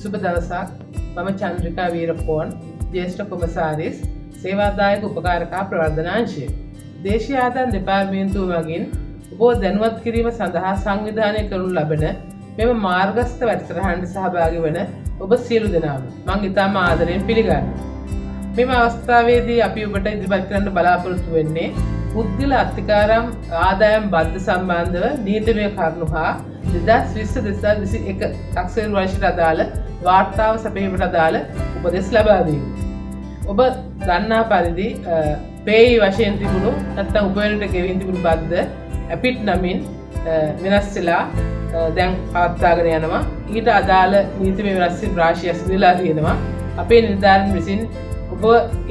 සුබ දවසක්. මම චන්ද්‍රිකා වීරපෝන්, ජ්‍යෙෂ්ඨ කොමසාරිස්, සේවාදායක උපකාරකා ප්‍රවර්ධනාංශය. දේශීය ආදායම් දෙපාර්තමේන්තුව මගින් ඔබ දැනුවත් කිරීම සඳහා සංවිධානය කරනු ලබන මෙම මාර්ගස්ථ වැඩසටහනට සහභාගී වන ඔබ සියලු දෙනාම මම ඉතාම ආදරයෙන් පිළිගන්නවා. මෙම අවස්ථාවේදී අපි ඔබට ඉදිරිපත් කරන්න බලාපොරොත්තු වෙන්නේ පුද්ගල අත්තිකාරම් ආදායම් බද්ධ සම්බන්ධව නීතිමය කරුණු හා 2020-2021 තාක්ෂණ වර්ෂයට අදාළ වාර්තාව සැපයීමට අදාළ උපදෙස් ලබා දීම. ඔබ දන්නා පරිදි පේයි වශයෙන් තිබුණු නැත්නම් උපයනට ගෙවින් තිබුණු බද්ධ අපිට නමින් වෙනස් වෙලා දැන් පවත්වාගෙන යනවා. ඊට අදාළ නීතිමය වෙනස් වීම් රාශියක් සිදු වෙලා තියෙනවා. අපේ නිලධාරීන් විසින් ඔබ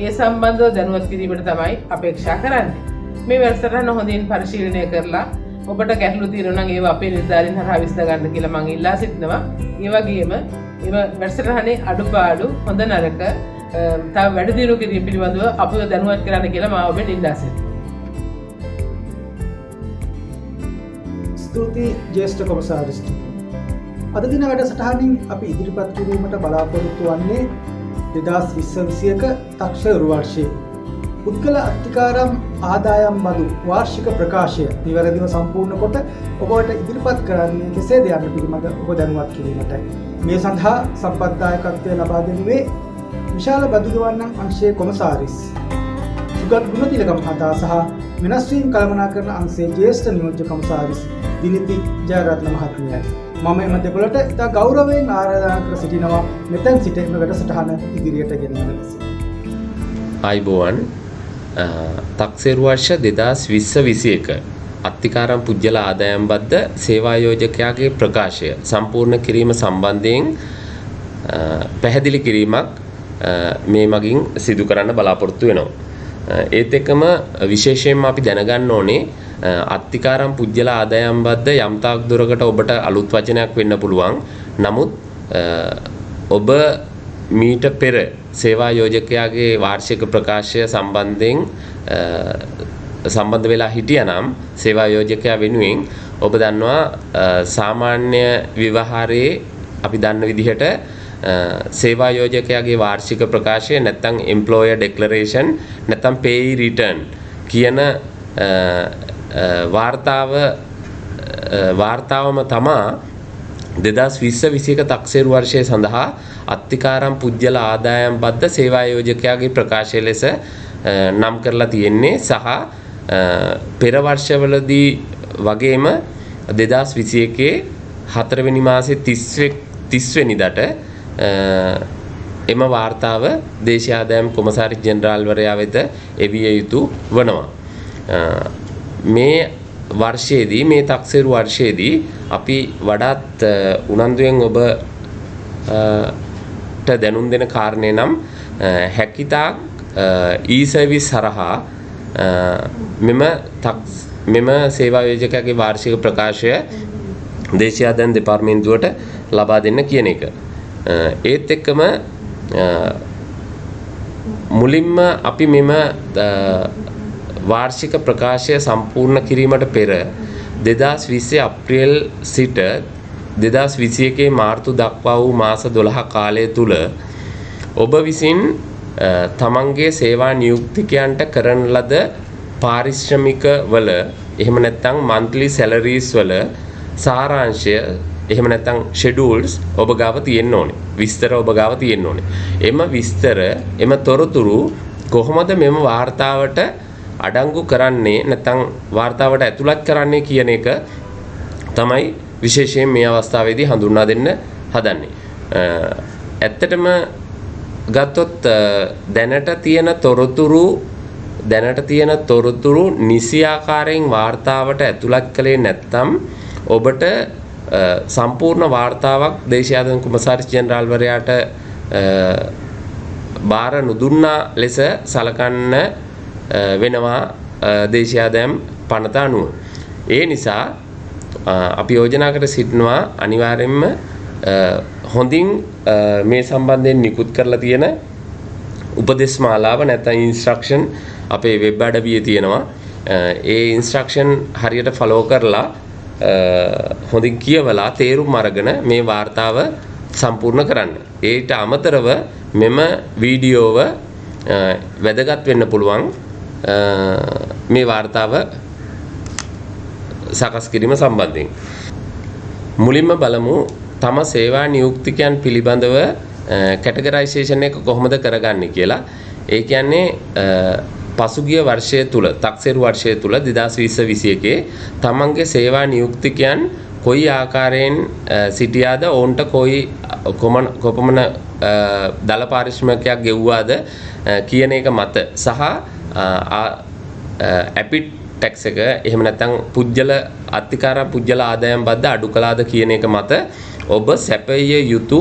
ඒ සම්බන්ධව දැනුවත් කිරීමට තමයි අපේක්ෂා කරන්නේ. මේ වැඩසටහන හොඳින් පරිශීලනය කරලා ඔබට ගැටලු තියෙනවා නම් ඒවා අපේ නිලධාරීන් හරහා විසඳ ගන්න කියලා මම ඉල්ලා සිටිනවා. ඒ වගේම මේ වැඩසටහනේ අඩුපාඩු හොඳ නරක තව වැඩි දියුණු කිරීම පිළිබඳව අපිව දැනුවත් කරන්න කියලා මම ඔබට ඉල්ලා සිටිනවා. ස්තුති ජ්‍යෙෂ්ඨ කොමසාරිස්. අද දින වැඩසටහනින් අපි ඉදිරිපත් කිරීමට බලාපොරොත්තු වන්නේ 2020-21 තාක්ෂණ වර්ෂයේ පුද්ගල අත්තිකාරම් ආදායම් බදු වාර්ෂික ප්‍රකාශය නිවැරදිව සම්පූර්ණ කොට ඔබට ඉදිරිපත් කරන්නේ කෙසේද යන්න පිළිබඳ ඔබ දැනුවත් කිරීමටයි. මේ සඳහා සම්පත්දායකත්වය ලබා දෙනුවේ විශාල බදු ගෙවන්නන් අංශයේ කොමසාරිස් සුගත් ගුණතිලක මහතා සහ වෙනස් වීම් කළමනාකරන අංශයේ ජ්‍යෙෂ්ඨ නියෝජ්‍ය කොමසාරිස් දිනිති ජයරත්න මහත්මියයි. මම එම දෙපළට ඉතා ගෞරවයෙන් ආරාධනා කර සිටිනවා මෙතෙන් සිට එම වැඩසටහන ඉදිරියට ගෙනයන ලෙස. ආයුබෝවන්. තාක්ෂණ වර්ෂ 2020-21 අත්තිකාරම් පුද්ගල ආදායම් බද්ධ සේවා යෝජකයාගේ ප්‍රකාශය සම්පූර්ණ කිරීම සම්බන්ධයෙන් පැහැදිලි කිරීමක් මේ මගින් සිදු කරන්න බලාපොරොත්තු වෙනවා. ඒත් එක්කම විශේෂයෙන්ම අපි දැනගන්න ඕනේ අත්තිකාරම් පුද්ගල ආදායම් බද්ධ යම් තාක් දුරකට ඔබට අලුත් වචනයක් වෙන්න පුළුවන්. නමුත් ඔබ මීට පෙර සේවා යෝජකයාගේ වාර්ෂික ප්‍රකාශය සම්බන්ධයෙන් සම්බන්ධ වෙලා හිටියනම් සේවා යෝජකයා වෙනුවෙන් ඔබ දන්නවා සාමාන්‍ය ව්‍යවහාරයේ අපි දන්න විදිහට සේවා යෝජකයාගේ වාර්ෂික ප්‍රකාශය නැත්නම් employer declaration නැත්නම් pay return කියන වාර්තාවම තමා 2020-21 තාක්ෂණ වර්ෂය සඳහා අත්තිකාරම් පුද්ගල ආදායම් බද්ධ සේවා යෝජකයාගේ ප්‍රකාශය ලෙස නම් කරලා තියෙන්නේ සහ පෙර වර්ෂවලදී වගේම 2021 4 වෙනි මාසේ 30 වෙනිදාට එම වාර්තාව දේශීය ආදායම් කොමසාරිස් ජෙනරාල්වරයා වෙත එවිය යුතු වනවා. මේ වර්ෂයේදී මේ තාක්ෂණ වර්ෂයේදී අපි වඩාත් උනන්දුවෙන් ඔබට දැනුම් දෙන කාරණේ නම් හැකිතාක් e-service හරහා මෙම සේවා යෝජකයාගේ වාර්ෂික ප්‍රකාශය දේශීය ආදායම් දෙපාර්තමේන්තුවට ලබා දෙන්න කියන එක. ඒත් එක්කම මුලින්ම අපි මෙම වාර්ෂික ප්‍රකාශය සම්පූර්ණ කිරීමට පෙර 2020 අප්‍රේල් සිට 2021 මාර්තු දක්වා වූ මාස 12 කාලය තුල ඔබ විසින් තමන්ගේ සේවා නියුක්තිකයන්ට කරන ලද පාරිශ්‍රමික වල එහෙම නැත්නම් monthly salaries වල සාරාංශය එහෙම නැත්නම් schedules ඔබ ගාව තියෙන්න ඕනේ. විස්තර ඔබ ගාව තියෙන්න ඕනේ. එම විස්තර එම තොරතුරු කොහොමද මෙම වාර්තාවට අඩංගු කරන්නේ නැත්නම් වාර්තාවට ඇතුළත් කරන්නේ කියන එක තමයි විශේෂයෙන් මේ අවස්ථාවේදී හඳුන්වා දෙන්න හදන්නේ. ඇත්තටම ගත්තොත් දැනට තියෙන තොරතුරු නිසි ආකාරයෙන් වාර්තාවට ඇතුළත් කළේ නැත්නම් ඔබට සම්පූර්ණ වාර්තාවක් දේශීය ආදායම් කොමසාරිස් ජෙනරාල්වරයාට බාර නොදුන්නා ලෙස සලකන්න වෙනවා දේශීය ආදායම් පනත අනුව. ඒ නිසා අපි යෝජනා කර සිටිනවා අනිවාර්යයෙන්ම හොඳින් මේ සම්බන්ධයෙන් නිකුත් කරලා තියෙන උපදේශ මාලාව නැත්නම් ඉන්ස්ට්‍රක්ෂන් අපේ වෙබ් අඩවියේ තියෙනවා. ඒ ඉන්ස්ට්‍රක්ෂන් හරියට ෆලෝ කරලා හොඳින් කියවලා තේරුම් අරගෙන මේ වාර්තාව සම්පූර්ණ කරන්න. ඒට අමතරව මෙම වීඩියෝව වැදගත් වෙන්න පුළුවන් මේ වාර්තාව සකස් කිරීම සම්බන්ධයෙන්. මුලින්ම බලමු තම සේවා නියුක්තිකයන් පිළිබඳව කැටගරයිසේෂන් එක කොහොමද කරගන්නේ කියලා. ඒ කියන්නේ පසුගිය වර්ෂය තුල තක්සේරු වර්ෂය තුල 2020-21 තමන්ගේ සේවා නියුක්තිකයන් කොයි ආකාරයෙන් සිටියාද ඔවුන්ට කොපමණ දල පාරිශ්‍රමිකයක් ගෙව්වාද කියන එක මත සහ ඇපිට් ටැක්ස් එක එහෙම නැත්නම් පුජ්‍යල අත්තිකාරම් පුජ්‍යල ආදායම් බද්ද අඩු කළාද කියන එක මත ඔබ සැපයිය යුතු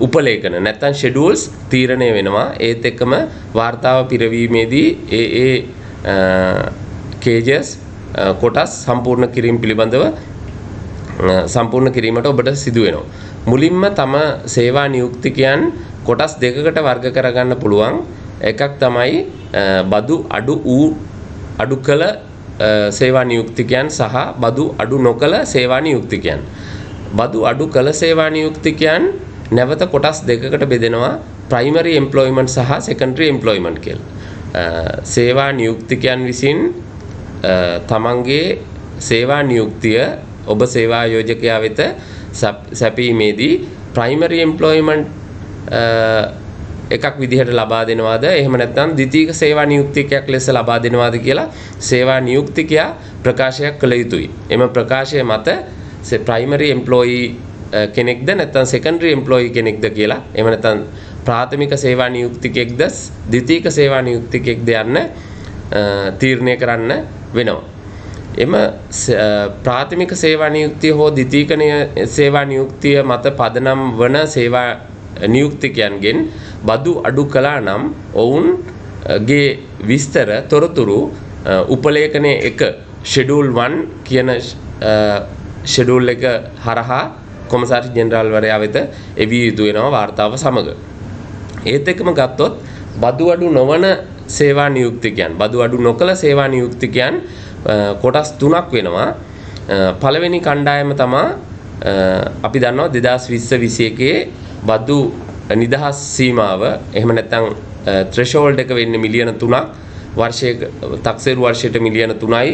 උපලේඛන නැත්නම් ෂෙඩියුල්ස් තීරණය වෙනවා. ඒත් එක්කම වාර්තාව පිරවීමේදී ඒ කේජස් කොටස් සම්පූර්ණ කිරීම පිළිබඳව සම්පූර්ණ කිරීමට ඔබට සිදු වෙනවා. මුලින්ම තම සේවා නියුක්තිකයන් කොටස් දෙකකට වර්ග කරගන්න පුළුවන්. එකක් තමයි බදු අඩු කළ සේවා නියුක්තිකයන් සහ බදු අඩු නොකළ සේවා නියුක්තිකයන්. බදු අඩු කළ සේවා නියුක්තිකයන් නැවත කොටස් දෙකකට බෙදෙනවා. ප්‍රයිමරි එම්ප්ලොයිමන්ට් සහ සෙකන්ඩරි එම්ප්ලොයිමන්ට් කියලා. සේවා නියුක්තිකයන් විසින් තමන්ගේ සේවා නියුක්තිය ඔබ සේවා ආයෝජකයා වෙත සැපීමේදී ප්‍රයිමරි එම්ප්ලොයිමන්ට් එකක් විදිහට ලබා දෙනවාද එහෙම නැත්නම් ද්විතීයික සේවා නියුක්තිකයක් ලෙස ලබා දෙනවාද කියලා සේවා නියුක්තිකයා ප්‍රකාශයක් කළ යුතුයි. එම ප්‍රකාශය මත ප්‍රයිමරි එම්ප්ලොයි කෙනෙක්ද නැත්නම් සෙකන්ඩරි එම්ප්ලොයි කෙනෙක්ද කියලා එහෙම නැත්නම් ප්‍රාථමික සේවා නියුක්තිකෙක්ද ද්විතීයික සේවා නියුක්තිකෙක්ද යන්න තීරණය කරන්න වෙනවා. එම ප්‍රාථමික සේවා නියුක්තිය හෝ ද්විතීයික සේවා නියුක්තිය මත පදනම් වන සේවා නියුක්තිකයන්ගෙන් බදු අඩු කළා නම් ඔවුන්ගේ විස්තර තොරතුරු උපලේඛනයේ 1 ෂෙඩියුල් 1 කියන ෂෙඩියුල් එක හරහා කොමසාරි ජෙනරාල් වරයා වෙත එවිය යුතු වෙනවා වාර්තාව සමග. ඒත් එක්කම ගත්තොත් බදු අඩු නොවන සේවා නියුක්තිකයන් බදු අඩු නොකළ සේවා නියුක්තිකයන් කොටස් 3ක් වෙනවා. පළවෙනි කණ්ඩායම තමයි අපි දන්නවා 2020-21 බදු නිදහස් සීමාව එහෙම නැත්නම් threshold එක වෙන්නේ මිලියන 3ක් වර්ෂයක තක්සේරු වර්ෂයට මිලියන 3යි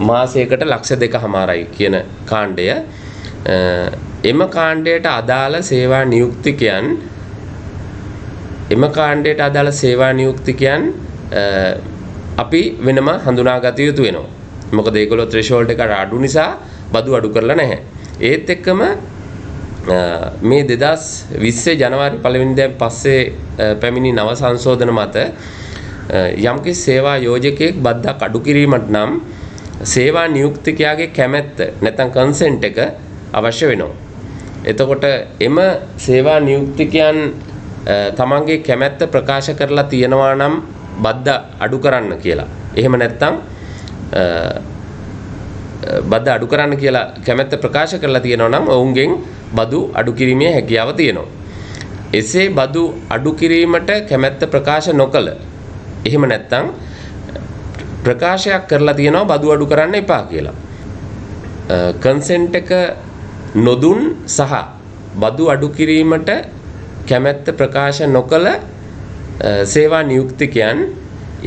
මාසයකට ලක්ෂ 2.5යි කියන කාණ්ඩය. එම කාණ්ඩයට අදාළ සේවා නියුක්තිකයන් අපි වෙනම හඳුනාගත යුතු වෙනවා. මොකද ඒගොල්ලෝ threshold එක අඩු නිසා බදු අඩු කරලා නැහැ. ඒත් එක්කම මේ 2020 ජනවාරි 1 වෙනිදාන් පස්සේ පැමිණි නව සංශෝධන මත යම්කිසි සේවා යෝජකයෙක් බද්දක් අඩු කිරීමට නම් සේවා නියුක්තිකයාගේ කැමැත්ත නැත්නම් කන්සෙන්ට් එක අවශ්‍ය වෙනවා. එතකොට එම සේවා නියුක්තිකයන් තමන්ගේ කැමැත්ත ප්‍රකාශ කරලා තියෙනවා නම් බද්ද අඩු කරන්න කියලා. එහෙම නැත්නම් බද්ද අඩු කරන්න කියලා කැමැත්ත ප්‍රකාශ කරලා තියෙනවා නම් ඔවුන්ගෙන් බදු අඩු කිරීමේ හැකියාව තියෙනවා. එසේ බදු අඩු කිරීමට කැමැත්ත ප්‍රකාශ නොකළ එහෙම නැත්නම් ප්‍රකාශයක් කරලා තියෙනවා බදු අඩු කරන්න එපා කියලා. කන්සෙන්ට් එක නොදුන් සහ බදු අඩු කිරීමට කැමැත්ත ප්‍රකාශ නොකළ සේවා නියුක්තිකයන්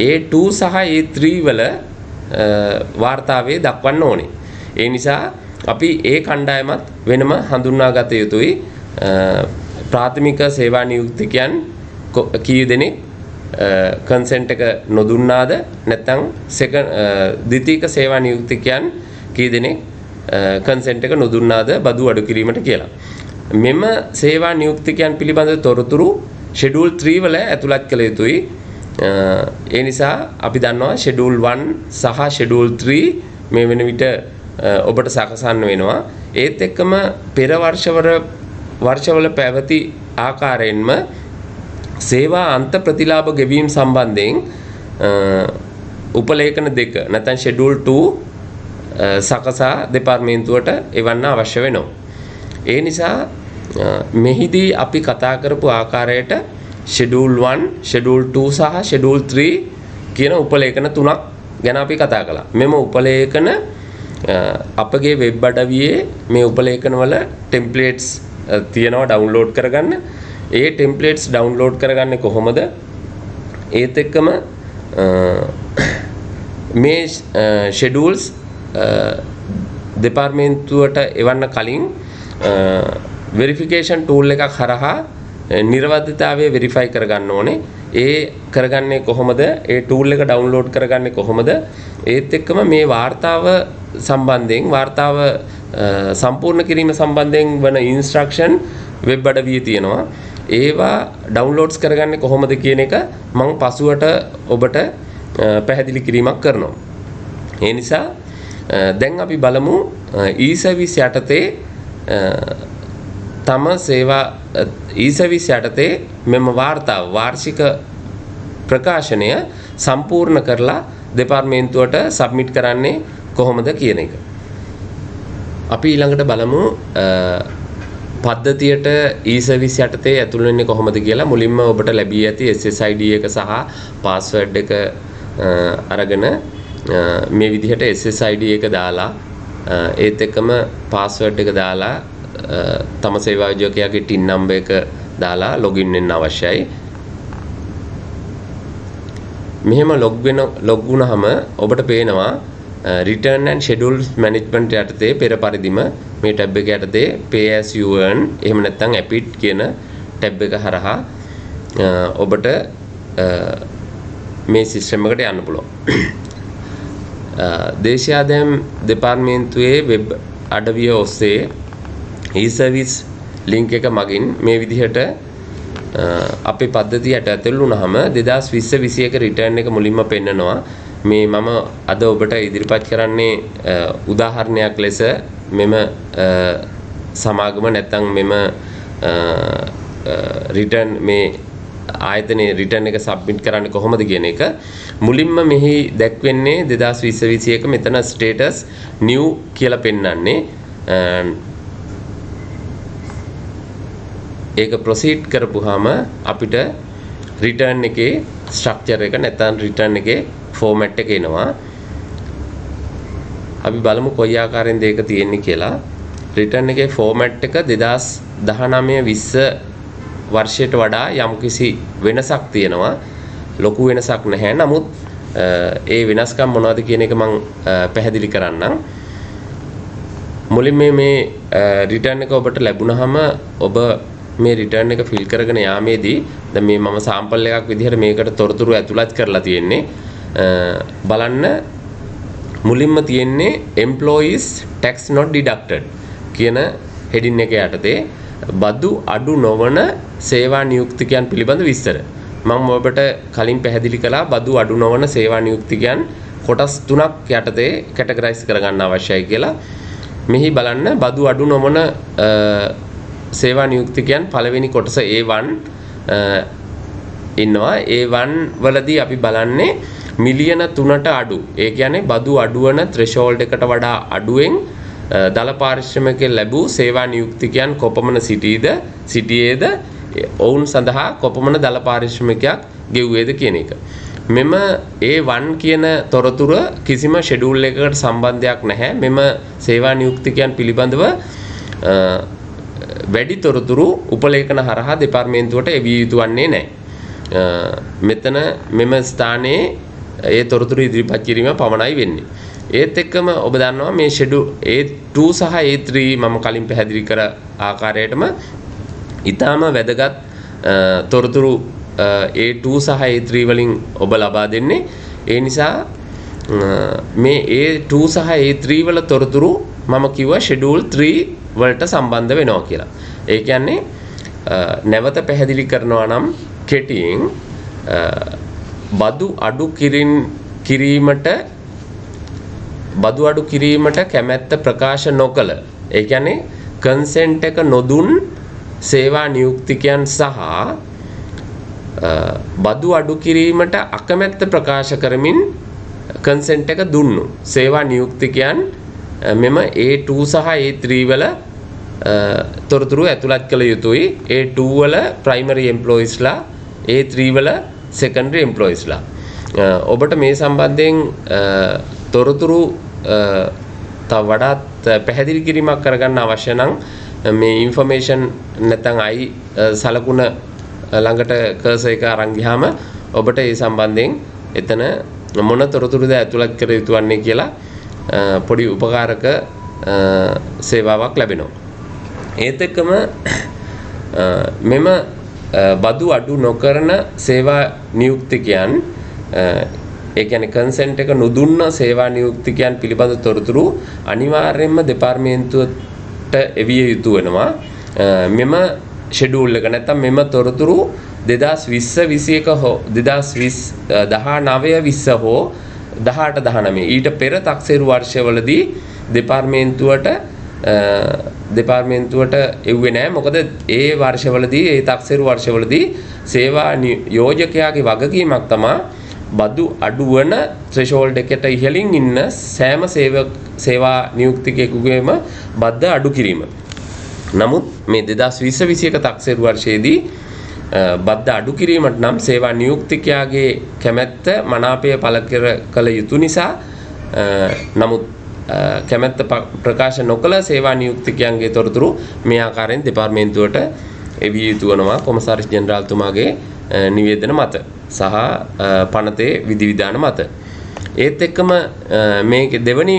A2 සහ A3 වල වාර්තාවේ දක්වන්න ඕනේ. ඒ නිසා අපි ඒ කණ්ඩායමත් වෙනම හඳුන්වා ගත යුතුයි. ප්‍රාථමික සේවා නියුක්තිකයන් කී දෙනෙක් කන්සෙන්ට් එක නොදුන්නාද නැත්නම් ද්විතීයික සේවා නියුක්තිකයන් කී දෙනෙක් කන්සෙන්ට් එක නොදුන්නාද බදු අඩු කිරීමට කියලා. මෙම සේවා නියුක්තිකයන් පිළිබඳ තොරතුරු ෂෙඩියුල් 3 වල ඇතුළත් කළ යුතුයි. ඒ නිසා අපි දන්නවා ෂෙඩියුල් 1 සහ ෂෙඩියුල් 3 මේ වෙන විට ඔබට සකසන්න වෙනවා. ඒත් එක්කම පෙර වර්ෂවල පැවති ආකාරයෙන්ම සේවා අන්ත ප්‍රතිලාභ ගෙවීම සම්බන්ධයෙන් උපලේඛන 2 නැත්නම් ෂෙඩියුල් 2 සකසා දෙපාර්තමේන්තුවට එවන්න අවශ්‍ය වෙනවා. ඒ නිසා මෙහිදී අපි කතා කරපු ආකාරයට ෂෙඩියුල් 1, ෂෙඩියුල් 2 සහ ෂෙඩියුල් 3 කියන උපලේඛන 3ක් ගැන අපි කතා කළා. මෙම උපලේඛන අපගේ වෙබ් අඩවියේ මේ උපලේඛන වල ටෙම්ප්ලේට්ස් තියෙනවා ඩවුන්ලෝඩ් කරගන්න. ඒ ටෙම්ප්ලේට්ස් ඩවුන්ලෝඩ් කරගන්නේ කොහොමද? ඒත් එක්කම මේ ෂෙඩියුල්ස් දෙපාර්තමේන්තුවට එවන්න කලින් වෙරිෆිකේෂන් ටූල් එකක් හරහා නිර්වද්‍යතාවය වෙරිෆයි කරගන්න ඕනේ. ඒ කරගන්නේ කොහොමද? ඒ ටූල් එක ඩවුන්ලෝඩ් කරගන්නේ කොහොමද? ඒත් එක්කම මේ වාර්තාව සම්බන්ධයෙන් වාර්තාව සම්පූර්ණ කිරීම සම්බන්ධයෙන් වන ඉන්ස්ට්‍රක්ෂන් වෙබ් අඩවියේ තියෙනවා. ඒවා ඩවුන්ලෝඩ්ස් කරගන්නේ කොහොමද කියන එක මම පසුවට ඔබට පැහැදිලි කිරීමක් කරනවා. ඒ නිසා දැන් අපි බලමු e-service යටතේ තම සේවා e-service යටතේ මෙම වාර්තාව වාර්ෂික ප්‍රකාශනය සම්පූර්ණ කරලා දෙපාර්තමේන්තුවට සබ්මිට් කරන්නේ කොහොමද කියන එක. අපි ඊළඟට බලමු පද්ධතියට e-service යටතේ ඇතුළු වෙන්නේ කොහොමද කියලා. මුලින්ම ඔබට ලැබී ඇති SSID එක සහ පාස්වර්ඩ් එක අරගෙන මේ විදිහට SSID එක දාලා ඒත් එක්කම පාස්වර්ඩ් එක දාලා තම සේවා යෝජකයාගේ ටින් නම්බර් එක දාලා ලොගින් වෙන්න අවශ්‍යයි. මෙහෙම ලොග් වුණාම ඔබට පේනවා return and schedules management යටතේ පෙර පරිදිම මේ ටැබ් එක යටතේ pay as you earn එහෙම නැත්නම් APIT කියන ටැබ් එක හරහා ඔබට මේ සිස්ටම් එකට යන්න පුළුවන්. දේශීය ආදායම් දෙපාර්තමේන්තුවේ වෙබ් අඩවිය ඔස්සේ e-service link එක මගින් මේ විදිහට අපේ පද්ධතියට ඇතුළු වුණාම 2020-21 රිටර්න් එක මුලින්ම පෙන්නනවා. මේ මම අද ඔබට ඉදිරිපත් කරන්නේ උදාහරණයක් ලෙස මෙම සමාගම නැත්නම් මෙම රිටර්න් මේ ආයතනයේ රිටර්න් එක සබ්මිට් කරන්නේ කොහොමද කියන එක. මුලින්ම මෙහි දැක්වෙන්නේ 2020-21 මෙතන ස්ටේටස් නිව් කියලා පෙන්වන්නේ. ඒක ප්‍රොසීඩ් කරපුවාම අපිට රිටර්න් එකේ ස්ට්‍රක්චර් එක නැත්නම් රිටර්න් එකේ ෆෝමැට් එක එනවා. අපි බලමු කොයි ආකාරයෙන්ද ඒක තියෙන්නේ කියලා. රිටර්න් එකේ ෆෝමැට් එක 2019-20 වර්ෂයට වඩා යම්කිසි වෙනසක් තියෙනවා. ලොකු වෙනසක් නැහැ. නමුත් ඒ වෙනස්කම් මොනවද කියන එක මම පැහැදිලි කරන්නම්. මුලින්ම මේ රිටර්න් එක ඔබට ලැබුණාම ඔබ මේ රිටර්න් එක ෆිල් කරගෙන යාමේදී දැන් මේ මම සාම්පල් එකක් විදිහට මේකට තොරතුරු ඇතුළත් කරලා තියෙන්නේ. බලන්න මුලින්ම තියෙන්නේ employees tax not deducted කියන හෙඩින් එක යටතේ බදු අඩු නොවන සේවා නියුක්තිකයන් පිළිබඳ විස්තර. මම ඔබට කලින් පැහැදිලි කළා බදු අඩු නොවන සේවා නියුක්තිකයන් කොටස් තුනක් යටතේ කැටගරයිස් කරගන්න අවශ්‍යයි කියලා. මෙහි බලන්න බදු අඩු නොවන සේවා නියුක්තිකයන් පළවෙනි කොටස A1 ඉන්නවා. A1 වලදී අපි බලන්නේ මිලියන 3ට අඩු. ඒ කියන්නේ බදු අඩුවන threshold එකට වඩා අඩුවෙන් දල පාරිශ්‍රමිකයෙන් ලැබූ සේවා නියුක්තිකයන් කොපමණ සිටියේද ඔවුන් සඳහා කොපමණ දල පාරිශ්‍රමිකයක් ගෙව්වේද කියන එක. මෙම A1 කියන තොරතුර කිසිම ෂෙඩියුල් එකකට සම්බන්ධයක් නැහැ. මෙම සේවා නියුක්තිකයන් පිළිබඳව වැඩි තොරතුරු උපලේඛන හරහා දෙපාර්තමේන්තුවට එවිය යුතු වන්නේ නැහැ. මෙතන මෙම ස්ථානයේ ඒ තොරතුරු ඉදිරිපත් කිරීම පමණයි වෙන්නේ. ඒත් එක්කම ඔබ දන්නවා මේ ෂෙඩියුල් A2 සහ A3 මම කලින් පැහැදිලි කර ආකාරයටම ඊටාම වැදගත් තොරතුරු A2 සහ A3 වලින් ඔබ ලබා දෙන්නේ. ඒ නිසා මේ A2 සහ A3 වල තොරතුරු මම කිව්වා ෂෙඩියුල් 3 වලට සම්බන්ධ වෙනවා කියලා. ඒ කියන්නේ නැවත පැහැදිලි කරනවා නම් කෙටියෙන් බදු අඩු කිරීමට කැමැත්ත ප්‍රකාශ නොකළ ඒ කියන්නේ කන්සෙන්ට් එක නොදුන් සේවා නියුක්තිකයන් සහ බදු අඩු කිරීමට අකමැත්ත ප්‍රකාශ කරමින් කන්සෙන්ට් එක දුන්නු සේවා නියුක්තිකයන් මෙම A2 සහ A3 වල තොරතුරු ඇතුළත් කළ යුතුයි. A2 වල primary employeesලා A3 වල secondary employeesලා. ඔබට මේ සම්බන්ධයෙන් තොරතුරු තව වඩාත් පැහැදිලි කිරීමක් කරගන්න අවශ්‍ය නම් මේ ඉන්ෆර්මේෂන් නැත්නම් අයි සලකුණ ළඟට කර්සර් එක අරන් ගියාම ඔබට ඒ සම්බන්ධයෙන් එතන මොන තොරතුරුද ඇතුළත් කර යුතු වන්නේ කියලා පොඩි උපකාරක සේවාවක් ලැබෙනවා. ඒත් එක්කම මෙම බදු අඩු නොකරන සේවා නියුක්තිකයන් ඒ කියන්නේ කන්සෙන්ට් එක නොදුන්න සේවා නියුක්තිකයන් පිළිබඳ තොරතුරු අනිවාර්යයෙන්ම දෙපාර්තමේන්තුවට එවිය යුතු වෙනවා. මෙම ෂෙඩියුල් එක නැත්නම් මෙම තොරතුරු 2020 21 හෝ 2020 19 20 හෝ 18 19 ඊට පෙර තක්සේරු වර්ෂවලදී දෙපාර්තමේන්තුවට එව්වේ නැහැ. මොකද ඒ වර්ෂවලදී ඒ තක්සේරු වර්ෂවලදී සේවා යෝජකයාගේ වගකීමක් තමයි බදු අඩු වන threshold එකට ඉහළින් ඉන්න සෑම සේවා නියුක්තිකයෙකුගේම බද්ද අඩු කිරීම. නමුත් මේ 2020-21 තක්සේරු වර්ෂයේදී බද්ද අඩු කිරීමට නම් සේවා නියුක්තිකයාගේ කැමැත්ත මනාපය පළ කළ යුතු නිසා නමුත් කැමැත්ත ප්‍රකාශ නොකළ සේවා නියුක්තිකයන්ගේ තොරතුරු මේ ආකාරයෙන් දෙපාර්තමේන්තුවට එවිය යුතු වෙනවා කොමසාරිස් ජෙනරාල්තුමාගේ නිවේදන මත සහ පනතේ විධිවිධාන මත. ඒත් එක්කම මේකේ දෙවැනි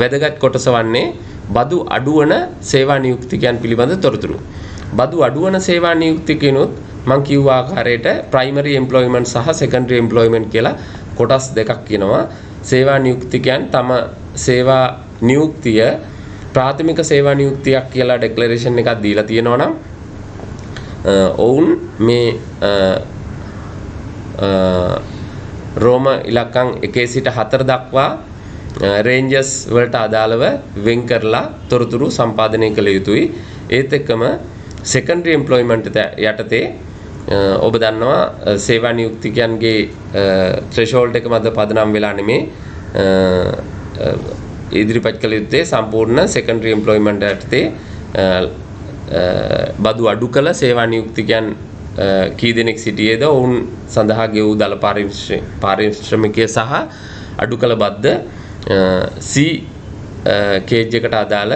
වැදගත් කොටස වන්නේ බදු අඩුවන සේවා නියුක්තිකයන් පිළිබඳ තොරතුරු. බදු අඩුවන සේවා නියුක්තිකයනොත් මම කිව්ව ආකාරයට ප්‍රයිමරි එම්ප්ලොයිමන්ට් සහ සෙකන්ඩරි එම්ප්ලොයිමන්ට් කියලා කොටස් දෙකක් කියනවා. සේවා නියුක්තිකයන් තම සේවා නියුක්තිය ප්‍රාථමික සේවා නියුක්තියක් කියලා ඩෙක්ලරේෂන් එකක් දීලා තියෙනවා නම් ඔවුන් මේ රෝම ඉලක්කම් 1 සිට 4 දක්වා රේන්ජස් වලට අදාළව වෙන් කරලා තොරතුරු සම්පාදනය කළ යුතුයි. ඒත් එක්කම සෙකන්ඩරි එම්ප්ලොයිමන්ට් යටතේ ඔබ දන්නවා සේවා නියුක්තිකයන්ගේ threshold එක මත පදනම් වෙලා නෙමේ ඉදිරිපත් කළ යුත්තේ සම්පූර්ණ සෙකන්ඩරි එම්ප්ලොයිමන්ට් යටතේ බදු අඩු කළ සේවා නියුක්තිකයන් කී දෙනෙක් සිටියේද ඔවුන් සඳහා ගෙවූ දල පාරිශ්‍රමිකය සහ අඩු කළ බද්ද C කේජ් එකට අදාළ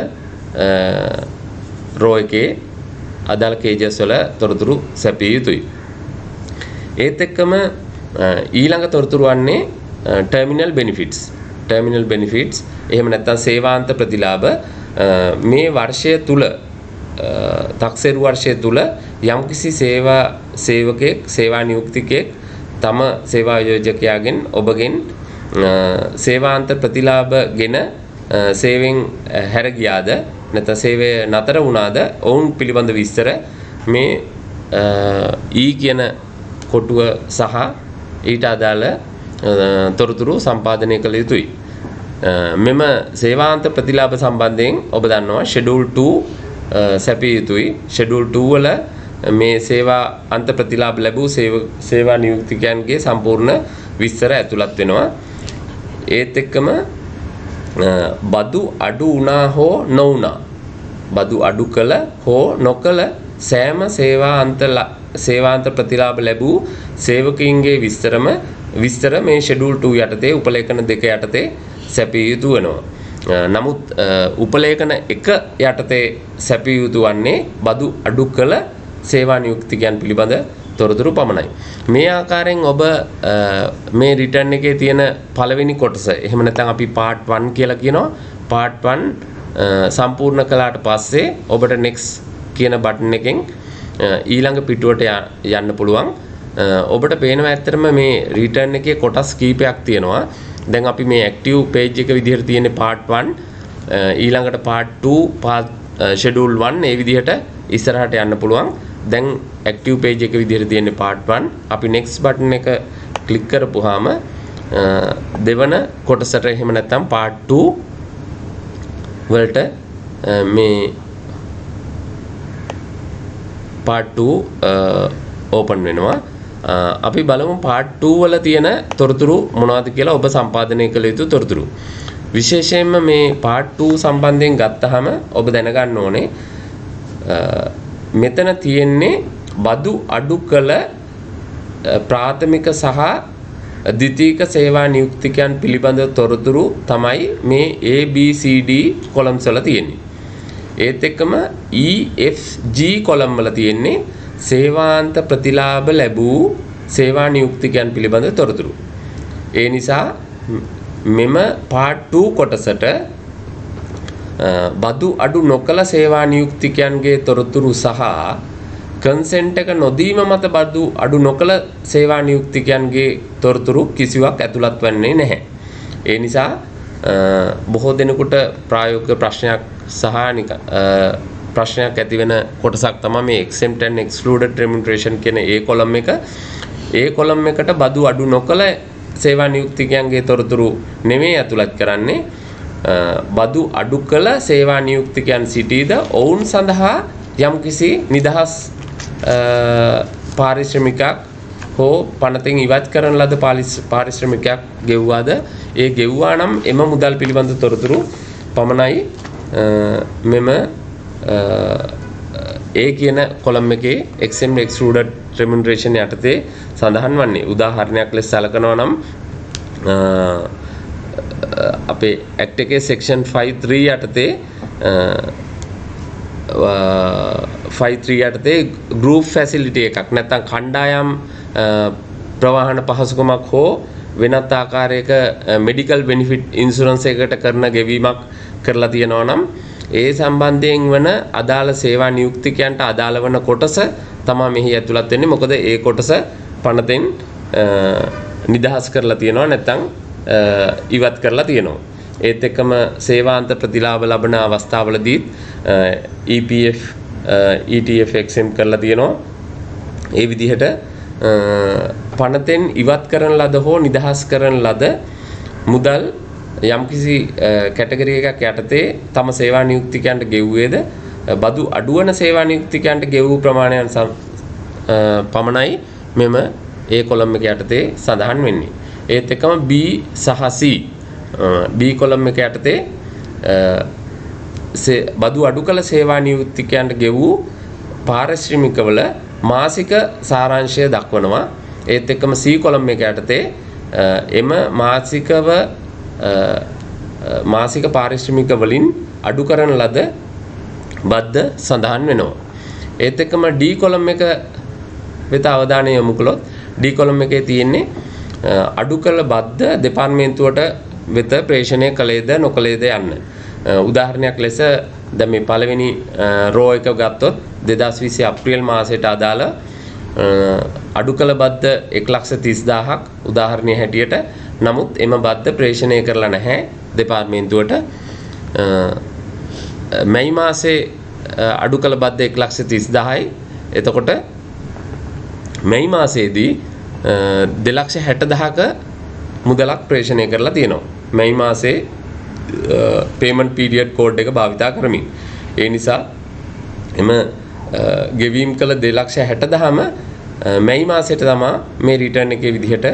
රෝ එකේ අදාළ කේජස් වල තොරතුරු සැපිය යුතුයි. ඒත් එක්කම ඊළඟ තොරතුරු වන්නේ ටර්මිනල් බෙනිෆිට්ස්. ටර්මිනල් බෙනිෆිට්ස් එහෙම නැත්නම් සේවාන්ත ප්‍රතිලාභ මේ වර්ෂය තුල තක්සේරු වර්ෂය තුල යම්කිසි සේවකයෙක් සේවා නියුක්තිකයෙක් තම සේවා යෝජකයාගෙන් ඔබගෙන් සේවාන්ත ප්‍රතිලාභ ගෙන සේවෙන් හැර ගියාද නැත්නම් සේවය නතර වුණාද ඔවුන් පිළිබඳ විස්තර මේ කියන කොටුව සහ ඊට අදාළ තොරතුරු සම්පාදනය කළ යුතුයි. මෙම සේවාන්ත ප්‍රතිලාභ සම්බන්ධයෙන් ඔබ දන්නවා ෂෙඩියුල් 2 සැපිය යුතුයි. ෂෙඩියුල් 2 වල මේ සේවා අන්ත ප්‍රතිලාභ ලැබූ සේවා නියුක්තිකයන්ගේ සම්පූර්ණ විස්තර ඇතුළත් වෙනවා. ඒත් එක්කම බදු අඩු වුණා හෝ නොවුණා බදු අඩු කළ හෝ නොකළ සෑම සේවාන්ත ප්‍රතිලාභ ලැබූ සේවකයින්ගේ විස්තර මේ ෂෙඩියුල් 2 යටතේ උපලේඛන 2 යටතේ සැපිය යුතු වෙනවා. නමුත් උපලේඛන 1 යටතේ සැපිය යුතු වන්නේ බදු අඩු කළ සේවා නියුක්තිකයන් පිළිබඳ තොරතුරු පමණයි. මේ ආකාරයෙන් ඔබ මේ රිටර්න් එකේ තියෙන පළවෙනි කොටස එහෙම නැත්නම් අපි part 1 කියලා කියනවා. part 1 සම්පූර්ණ කළාට පස්සේ ඔබට next කියන බටන් එකෙන් ඊළඟ පිටුවට යන්න පුළුවන්. ඔබට පේනවා ඇත්තටම මේ රිටර්න් එකේ කොටස් කීපයක් තියෙනවා. දැන් අපි මේ active page එක විදිහට තියෙන part 1 ඊළඟට part 2 schedule 1 ඒ විදිහට ඉස්සරහට යන්න පුළුවන්. දැන් active page එක විදිහට තියෙන part 1 අපි next button එක click කරපුවාම දෙවන කොටසට එහෙම නැත්නම් part 2 වලට මේ part 2 open වෙනවා. අපි බලමු part 2 වල තියෙන තොරතුරු මොනවද කියලා ඔබ සම්පාදනය කළ යුතු තොරතුරු. විශේෂයෙන්ම මේ part 2 සම්බන්ධයෙන් ගත්තහම ඔබ දැනගන්න ඕනේ මෙතන තියෙන්නේ බදු අඩු කළ ප්‍රාථමික සහ ද්විතීයික සේවා නියුක්තිකයන් පිළිබඳ තොරතුරු තමයි මේ ABCD කොලම්ස් වල තියෙන්නේ. ඒත් එක්කම EFG කොලම් වල තියෙන්නේ සේවාන්ත ප්‍රතිලාභ ලැබූ සේවා නියුක්තිකයන් පිළිබඳ තොරතුරු. ඒ නිසා මෙම part 2 කොටසට බදු අඩු නොකළ සේවා නියුක්තිකයන්ගේ තොරතුරු සහ කන්සෙන්ට් එක නොදීම මත බදු අඩු නොකළ සේවා නියුක්තිකයන්ගේ තොරතුරු කිසිවක් ඇතුළත් වෙන්නේ නැහැ. ඒ නිසා බොහෝ දෙනෙකුට ප්‍රායෝගික ප්‍රශ්නයක් සහ ප්‍රශ්නයක් ඇති වෙන කොටසක් තමයි මේ exempt and excluded remuneration කියන ඒ කොලම් එක. ඒ කොලම් එකට බදු අඩු නොකළ සේවා නියුක්තිකයන්ගේ තොරතුරු නෙමෙයි ඇතුළත් කරන්නේ. බදු අඩු කළ සේවා නියුක්තිකයන් සිටීද ඔවුන් සඳහා යම්කිසි නිදහස් පාරිශ්‍රමිකයක් හෝ පනතින් ඉවත් කරන ලද පාරිශ්‍රමිකයක් ගෙව්වාද ඒ ගෙව්වා නම් එම මුදල් පිළිබඳ තොරතුරු පමණයි මෙම ඒ කියන කොලම් එකේ exempt excluded remuneration යටතේ සඳහන් වන්නේ. උදාහරණයක් ලෙස සැලකනවා නම් අපේ ඇක්ට් එකේ section 5.3 යටතේ 5.3 යටතේ group facility එකක් නැත්නම් කණ්ඩායම් ප්‍රවාහන පහසුකමක් හෝ වෙනත් ආකාරයක medical benefit insurance එකකට කරන ගෙවීමක් කරලා තියෙනවා නම් ඒ සම්බන්ධයෙන් වන අදාළ සේවා නියුක්තිකයන්ට අදාළ වන කොටස තමයි මෙහි ඇතුළත් වෙන්නේ. මොකද ඒ කොටස පනතෙන් නිදහස් කරලා තියෙනවා නැත්නම් ඉවත් කරලා තියෙනවා. ඒත් එක්කම සේවාන්ත ප්‍රතිලාභ ලබන අවස්ථාවලදී EPF ETF exempt කරලා තියෙනවා. ඒ විදිහට පනතෙන් ඉවත් කරන ලද හෝ නිදහස් කරන ලද මුදල් යම්කිසි කැටගරි එකක් යටතේ තම සේවා නියුක්තිකයන්ට ගෙව්වේද බදු අඩුවන සේවා නියුක්තිකයන්ට ගෙවූ ප්‍රමාණයන් පමණයි මෙම ඒ කොලම් එක යටතේ සඳහන් වෙන්නේ. ඒත් එක්කම B සහ C B කොලම් එක යටතේ බදු අඩු කළ සේවා නියුක්තිකයන්ට ගෙවූ පාරිශ්‍රමිකවල මාසික සාරාංශය දක්වනවා. ඒත් එක්කම C කොලම් එක යටතේ එම මාසික පාරිශ්‍රමික වලින් අඩු කරන ලද බද්ද සඳහන් වෙනවා. ඒත් එක්කම D කොලම් එක වෙත අවධානය යොමු කළොත් D කොලම් එකේ තියෙන්නේ අඩු කළ බද්ද දෙපාර්තමේන්තුවට වෙත ප්‍රේෂණය කළේද නොකළේද යන්න. උදාහරණයක් ලෙස දැන් මේ පළවෙනි රෝ එක ගත්තොත් 2020 අප්‍රේල් මාසයට අදාළ අඩු කළ බද්ද 1,30,000ක් උදාහරණයක් හැටියට. නමුත් එම බද්ද ප්‍රේෂණය කරලා නැහැ දෙපාර්තමේන්තුවට. මැයි මාසේ අඩු කළ බද්ද 1,30,000යි. එතකොට මැයි මාසයේදී 2,60,000ක මුදලක් ප්‍රේෂණය කරලා තියෙනවා. මැයි මාසේ payment period code එක භාවිතා කරමින්. ඒ නිසා එම ගෙවීම් කළ 2,60,000ම මැයි මාසයට තමයි මේ රිටර්න් එකේ විදිහට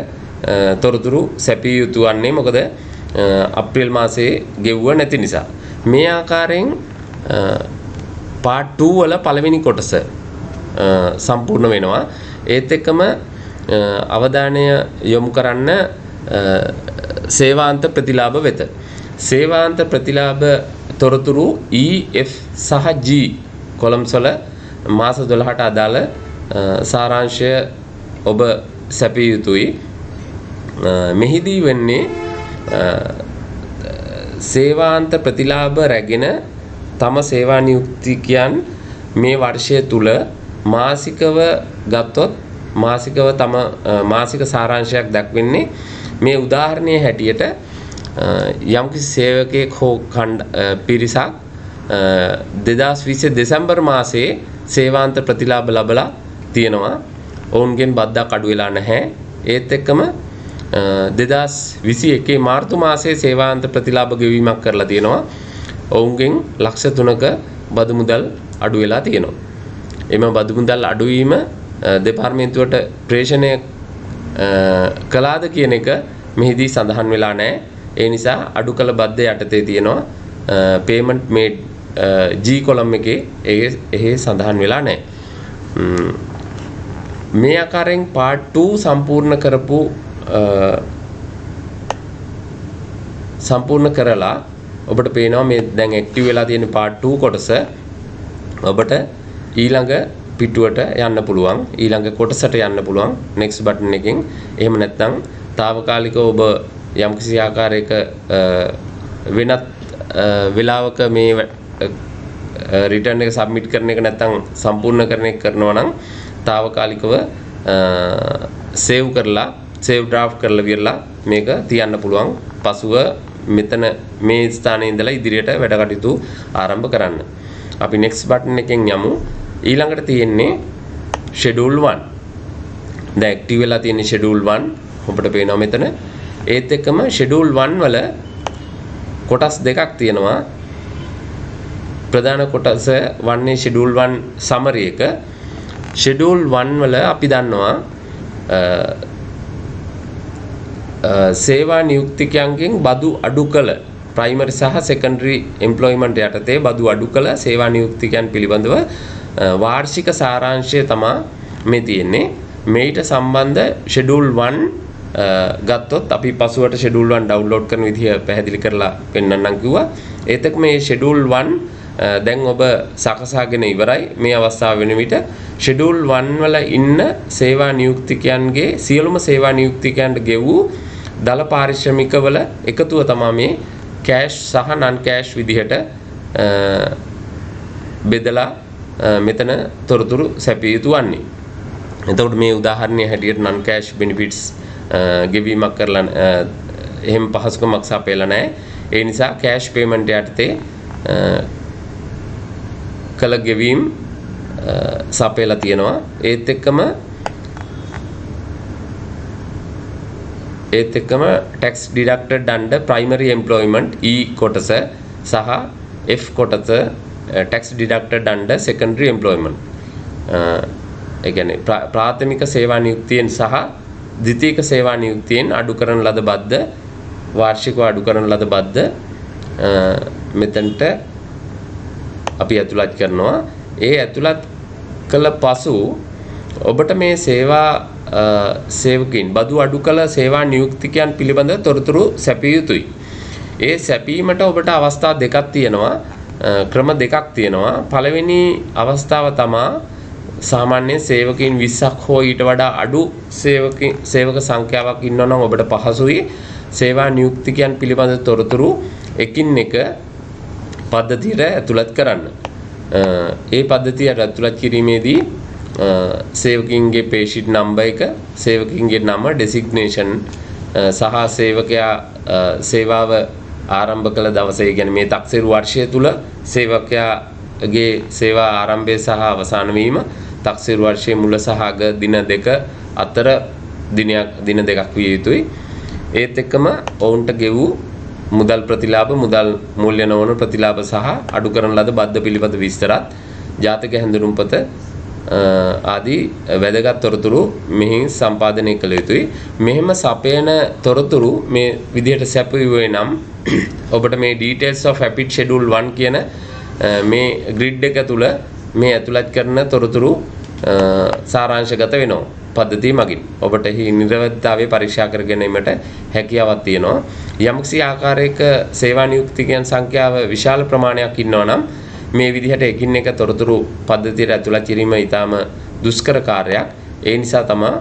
තොරතුරු සැපිය යුතු වන්නේ. මොකද අප්‍රේල් මාසයේ ගෙවුව නැති නිසා. මේ ආකාරයෙන් part 2 වල පළවෙනි කොටස සම්පූර්ණ වෙනවා. ඒත් එක්කම අවධානය යොමු කරන්න සේවාන්ත ප්‍රතිලාභ වෙත. සේවාන්ත ප්‍රතිලාභ තොරතුරු E, F සහ G කොලම්ස් වල මාස 12ට අදාළ සාරාංශය ඔබ සැපිය යුතුයි. මෙහිදී වෙන්නේ සේවාන්ත ප්‍රතිලාභ රැගෙන තම සේවා නියුක්තිකයන් මේ වර්ෂය තුල මාසිකව ගත්තොත් මාසිකව තම මාසික සාරාංශයක් දක්වන්නේ මේ උදාහරණයේ හැටියට යම්කිසි සේවකයෙක් හෝ පිරිසක් 2020 දෙසැම්බර් මාසයේ සේවාන්ත ප්‍රතිලාභ ලැබලා තියෙනවා. ඔවුන්ගෙන් බද්දක් අඩු වෙලා නැහැ. ඒත් එක්කම 2021 මාර්තු මාසයේ සේවාන්ත ප්‍රතිලාභ ගෙවීමක් කරලා තියෙනවා. ඔවුන්ගෙන් ලක්ෂ 3ක බදු මුදල් අඩු වෙලා තියෙනවා. එම බදු මුදල් අඩුවීම දෙපාර්තමේන්තුවට ප්‍රේෂණය කළාද කියන එක මෙහිදී සඳහන් වෙලා නැහැ. ඒ නිසා අඩු කළ බද්ද යටතේ තියෙනවා payment made G කොලම් එකේ එහි සඳහන් වෙලා නැහැ. මේ ආකාරයෙන් part 2 සම්පූර්ණ කරලා ඔබට පේනවා මේ දැන් ඇක්ටිව් වෙලා තියෙන part 2 කොටස ඔබට ඊළඟ පිටුවට යන්න පුළුවන් ඊළඟ කොටසට යන්න පුළුවන් next button එකෙන් එහෙම නැත්නම් తాවකාලිකව ඔබ යම්කිසි ආකාරයක වෙනත් වෙලාවක මේ රිටර්න් එක සබ්මිට් කරන එක නැත්නම් සම්පූර්ණ කරන එක කරනවා නම් తాවකාලිකව සේව් කරලා සේව් ඩ්‍රාෆ්ට් කරලා විරලා මේක තියන්න පුළුවන් පසුව මෙතන මේ ස්ථානයේ ඉඳලා ඉදිරියට වැඩ කටයුතු ආරම්භ කරන්න. අපි next button එකෙන් යමු. ඊළඟට තියෙන්නේ schedule 1. දැන් active වෙලා තියෙන schedule 1 ඔබට පේනවා මෙතන. ඒත් එක්කම schedule 1 වල කොටස් දෙකක් තියෙනවා. ප්‍රධාන කොටස වන්නේ schedule 1 summary එක. schedule 1 වල අපි දන්නවා සේවා නියුක්තිකයන්ගෙන් බදු අඩු කළ ප්‍රයිමරි සහ සෙකන්ඩරි එම්ප්ලොයිමන්ට් යටතේ බදු අඩු කළ සේවා නියුක්තිකයන් පිළිබඳව වාර්ෂික සාරාංශය තමයි මේ තියෙන්නේ. මේට සම්බන්ධ schedule 1 ගත්තොත් අපි පසුවට schedule 1 download කරන විදිහ පැහැදිලි කරලා පෙන්නන්නම් කිව්වා. ඒත් එක්ක මේ schedule 1 දැන් ඔබ සකසාගෙන ඉවරයි. මේ අවස්ථාව වෙන විට schedule 1 වල ඉන්න සේවා නියුක්තිකයන්ගේ සියලුම සේවා නියුක්තිකයන්ට ගෙවූ දල පාරිශ්‍රමිකවල එකතුව තමයි මේ කෑෂ් සහ නන් කෑෂ් විදිහට බෙදලා මෙතන තොරතුරු සැපිය යුතු වන්නේ. එතකොට මේ උදාහරණය හැටියට නන් කෑෂ් බෙනිෆිට්ස් ගෙවීමක් කරලා එහෙම පහසුකමක් සපයලා නැහැ. ඒ නිසා කෑෂ් පේමන්ට් යටතේ කළ ගෙවීම් සපයලා තියෙනවා. ඒත් එක්කම tax deducted under primary employment E කොටස සහ F කොටස tax deducted under secondary employment. ඒ කියන්නේ ප්‍රාථමික සේවා නියුක්තියෙන් සහ ද්විතීයික සේවා නියුක්තියෙන් අඩු කරන ලද බද්ද වාර්ෂිකව අඩු කරන ලද බද්ද මෙතනට අපි ඇතුළත් කරනවා. ඒ ඇතුළත් කළ පසු ඔබට මේ සේවා සේවකින් බදු අඩු කළ සේවා නියුක්තිකයන් පිළිබඳ තොරතුරු සැපිය යුතුයි. ඒ සැපීමට ඔබට අවස්ථා දෙකක් තියෙනවා. ක්‍රම දෙකක් තියෙනවා. පළවෙනි අවස්ථාව තමයි සාමාන්‍යයෙන් සේවකයන් 20ක් හෝ ඊට වඩා අඩු සේවක සංඛ්‍යාවක් ඉන්නවා නම් ඔබට පහසුයි සේවා නියුක්තිකයන් පිළිබඳ තොරතුරු එකින් එක පද්ධතියට ඇතුළත් කරන්න. ඒ පද්ධතියට ඇතුළත් කිරීමේදී සේවකින්ගේ පේෂීට් නම්බර් එක, සේවකින්ගේ නම, ඩෙසිග්නේෂන් සහ සේවකයා සේවාව ආරම්භ කළ දවසේ, කියන්නේ මේ තක්සේරු වර්ෂය තුල සේවකයාගේ සේවා ආරම්භය සහ අවසන් වීම, තක්සේරු වර්ෂයේ මුල සහ අග දින දෙක අතර දින දෙකක් විය යුතුයි. ඒත් එක්කම ඔවුන්ට ගෙවූ මුදල් ප්‍රතිලාභ, මුදල් මූල්‍ය නොවන ප්‍රතිලාභ සහ අඩු කරන ලද බද්ද පිළිබඳ විස්තරත්, ජාතක හැඳුනුම්පත ආදී වැදගත් තොරතුරු මෙහි සම්පාදනය කළ යුතුයි. මෙහෙම සපයන තොරතුරු මේ විදිහට සැපයුවේ නම් ඔබට මේ details of rapid schedule 1 කියන මේ grid එක තුල මේ ඇතුළත් කරන තොරතුරු සාරාංශගත වෙනවා පද්ධතිය මගින්. ඔබට එහි නිරවද්‍යතාවය පරීක්ෂා කර ගැනීමට හැකියාවක් තියෙනවා. යම්කිසි ආකාරයක සේවා නියුක්තිකයන් සංඛ්‍යාව විශාල ප්‍රමාණයක් ඉන්නවා නම් මේ විදිහට එකින් එක තොරතුරු පද්ධතියට ඇතුළත් කිරීම ඉතාම දුෂ්කර කාර්යයක්. ඒ නිසා තමයි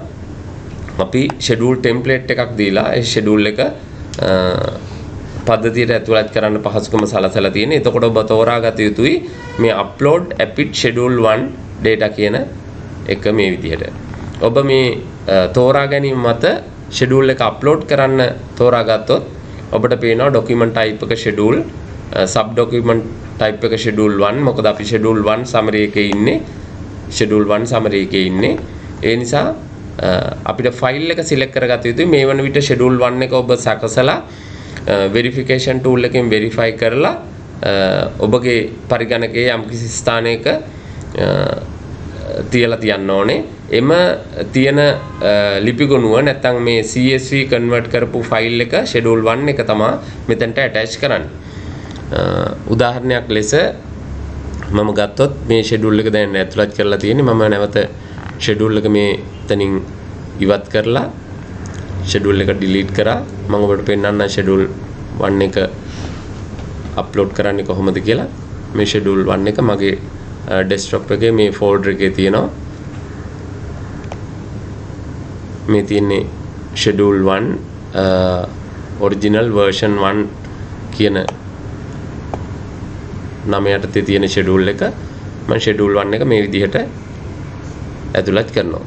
අපි schedule template එකක් දීලා ඒ schedule එක පද්ධතියට ඇතුළත් කරන්න පහසුකම සලසලා තියෙන්නේ. එතකොට ඔබ තෝරාගත යුතුයි මේ upload rapid schedule 1 data කියන එක මේ විදිහට. ඔබ මේ තෝරා ගැනීම මත schedule එක upload කරන්න තෝරාගත්තොත් ඔබට පේනවා document type එක schedule, sub document type එක schedule 1. මොකද අපි schedule 1 summary එකේ ඉන්නේ. schedule 1 summary එකේ ඉන්නේ. ඒ නිසා අපිට file එක select කරගත යුතුයි. මේ වන විට schedule 1 එක ඔබ සකසලා verification tool එකෙන් verify කරලා ඔබගේ පරිගණකයේ යම්කිසි ස්ථානයක තියලා තියන්න ඕනේ. එම තියෙන ලිපිගොනුව නැත්නම් මේ CSV convert කරපු file එක schedule 1 එක තමයි මෙතනට attach කරන්නේ. උදාහරණයක් ලෙස මම ගත්තොත් මේ schedule එක දැන් ඇතුළත් කරලා තියෙන්නේ. මම නැවත schedule එක මේ තනින් ඉවත් කරලා schedule එක delete කරා. මම ඔබට පෙන්නන්න schedule 1 එක අප්ලෝඩ් කරන්නේ කොහොමද කියලා මේ schedule 1 එක මගේ desktop එකේ මේ folder එකේ තියෙනවා. මේ තියෙන්නේ schedule 1 original version 1 කියන නම යටතේ තියෙන schedule එක. මම schedule 1 එක මේ විදිහට ඇතුළත් කරනවා.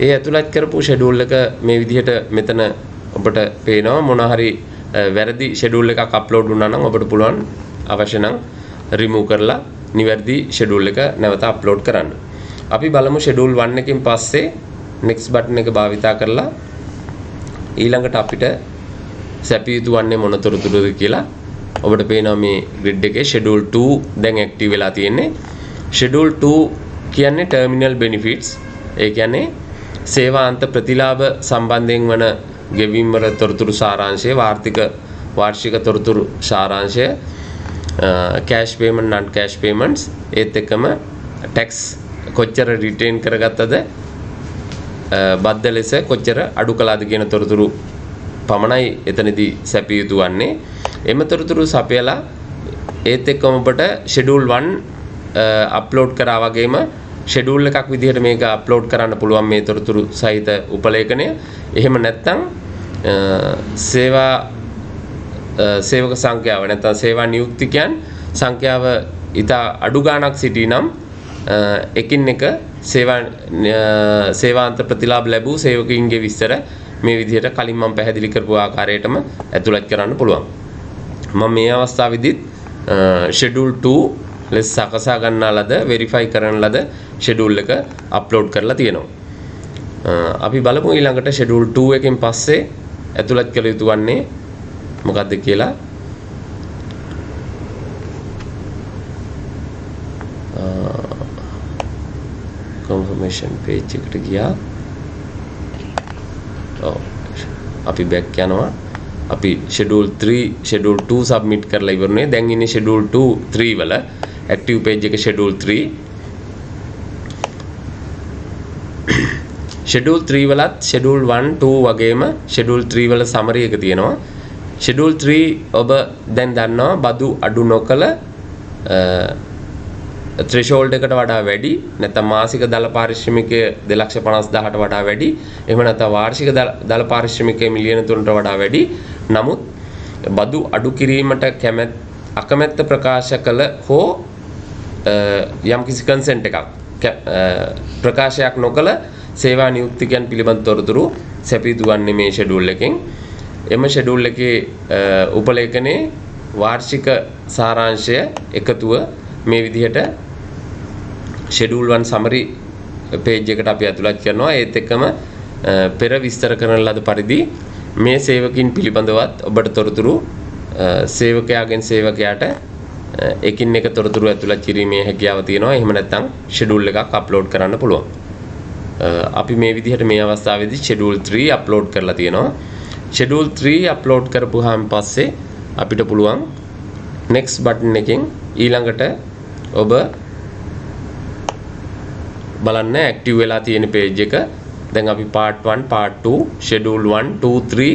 ඒ ඇතුළත් කරපු schedule එක මේ විදිහට මෙතන ඔබට පේනවා. මොන හරි වැරදි schedule එකක් අප්ලෝඩ් වුණා නම් ඔබට පුළුවන් අවශ්‍ය නම් remove කරලා නිවැරදි schedule එක නැවත අප්ලෝඩ් කරන්න. අපි බලමු schedule 1 එකකින් පස්සේ next button එක භාවිතා කරලා ඊළඟට අපිට සැපිය යුතු වන්නේ මොන තොරතුරුද කියලා. ඔබට පේනවා මේ grid එකේ schedule 2 දැන් active වෙලා තියෙන්නේ. schedule 2 කියන්නේ terminal benefits. ඒ කියන්නේ සේවාන්ත ප්‍රතිලාභ සම්බන්ධයෙන් වන ගෙවීම් වල තොරතුරු සාරාංශය, වාර්ෂික තොරතුරු සාරාංශය, cash payment, non cash payments, ඒත් එක්කම tax කොච්චර retain කරගත්තද, බද්ධ ලෙස කොච්චර අඩු කළාද කියන තොරතුරු පමණයි එතනදී සැපිය යුතු වන්නේ. එම තොරතුරු සපයලා ඒත් එක්කම ඔබට schedule 1 අප්ලෝඩ් කරා වගේම schedule එකක් විදිහට මේක අප්ලෝඩ් කරන්න පුළුවන් මේ තොරතුරු සහිත උපලේඛනය. එහෙම නැත්නම් සේවක සංඛ්‍යාව නැත්නම් සේවා නියුක්තිකයන් සංඛ්‍යාව ඉතා අඩු ගාණක් සිටී නම් එකින් එක සේවාන්ත ප්‍රතිලාභ ලැබූ සේවකයින්ගේ විස්තර මේ විදිහට කලින් මම පැහැදිලි කරපු ආකාරයටම ඇතුළත් කරන්න පුළුවන්. මම මේ අවස්ථාවේදීත් schedule 2 ලෙස සකසා ගන්නා ලද verify කරන ලද schedule එක අප්ලෝඩ් කරලා තියෙනවා. අපි බලමු ඊළඟට schedule 2 එකෙන් පස්සේ ඇතුළත් කළ යුතු වන්නේ මොකක්ද කියලා. confirmation page එකට ගියා. අපි back යනවා. අපි schedule 2 submit කරලා ඉවරනේ. දැන් ඉන්නේ schedule 3 වල active page එක schedule 3. schedule 3 වලත් schedule 1 2 වගේම schedule 3 වල summary එක තියෙනවා. schedule 3 ඔබ දැන් දන්නවා බදු අඩු නොකළ threshold එකට වඩා වැඩි, නැත්නම් මාසික දල පාරිශ්‍රමිකය 2,50,000ට වඩා වැඩි, එහෙම නැත්නම් වාර්ෂික දල පාරිශ්‍රමිකය මිලියන 3ට වඩා වැඩි. නමුත් බදු අඩු කිරීමට අකමැත්ත ප්‍රකාශ කළ හෝ යම්කිසි consent එකක් ප්‍රකාශයක් නොකළ සේවා නියුක්තිකයන් පිළිබඳ තොරතුරු සැපී දුවන්නේ මේ schedule එකෙන්. එම schedule එකේ උපලේඛනයේ වාර්ෂික සාරාංශය එකතුව මේ විදිහට schedule 1 summary page එකට අපි ඇතුළත් කරනවා. ඒත් එක්කම පෙර විස්තර කරන ලද පරිදි මේ සේවකින් පිළිබඳවත් ඔබට තොරතුරු සේවකයාගෙන් සේවකයාට එකින් එක තොරතුරු ඇතුළත් කිරීමේ හැකියාව තියෙනවා. එහෙම නැත්නම් schedule එකක් අප්ලෝඩ් කරන්න පුළුවන්. අපි මේ විදිහට මේ අවස්ථාවේදී schedule 3 අප්ලෝඩ් කරලා තියෙනවා. schedule 3 අප්ලෝඩ් කරපුවාන් පස්සේ අපිට පුළුවන් next button එකෙන් ඊළඟට ඔබ බලන්න active වෙලා තියෙන page එක. දැන් අපි part 1 part 2 schedule 1 2 3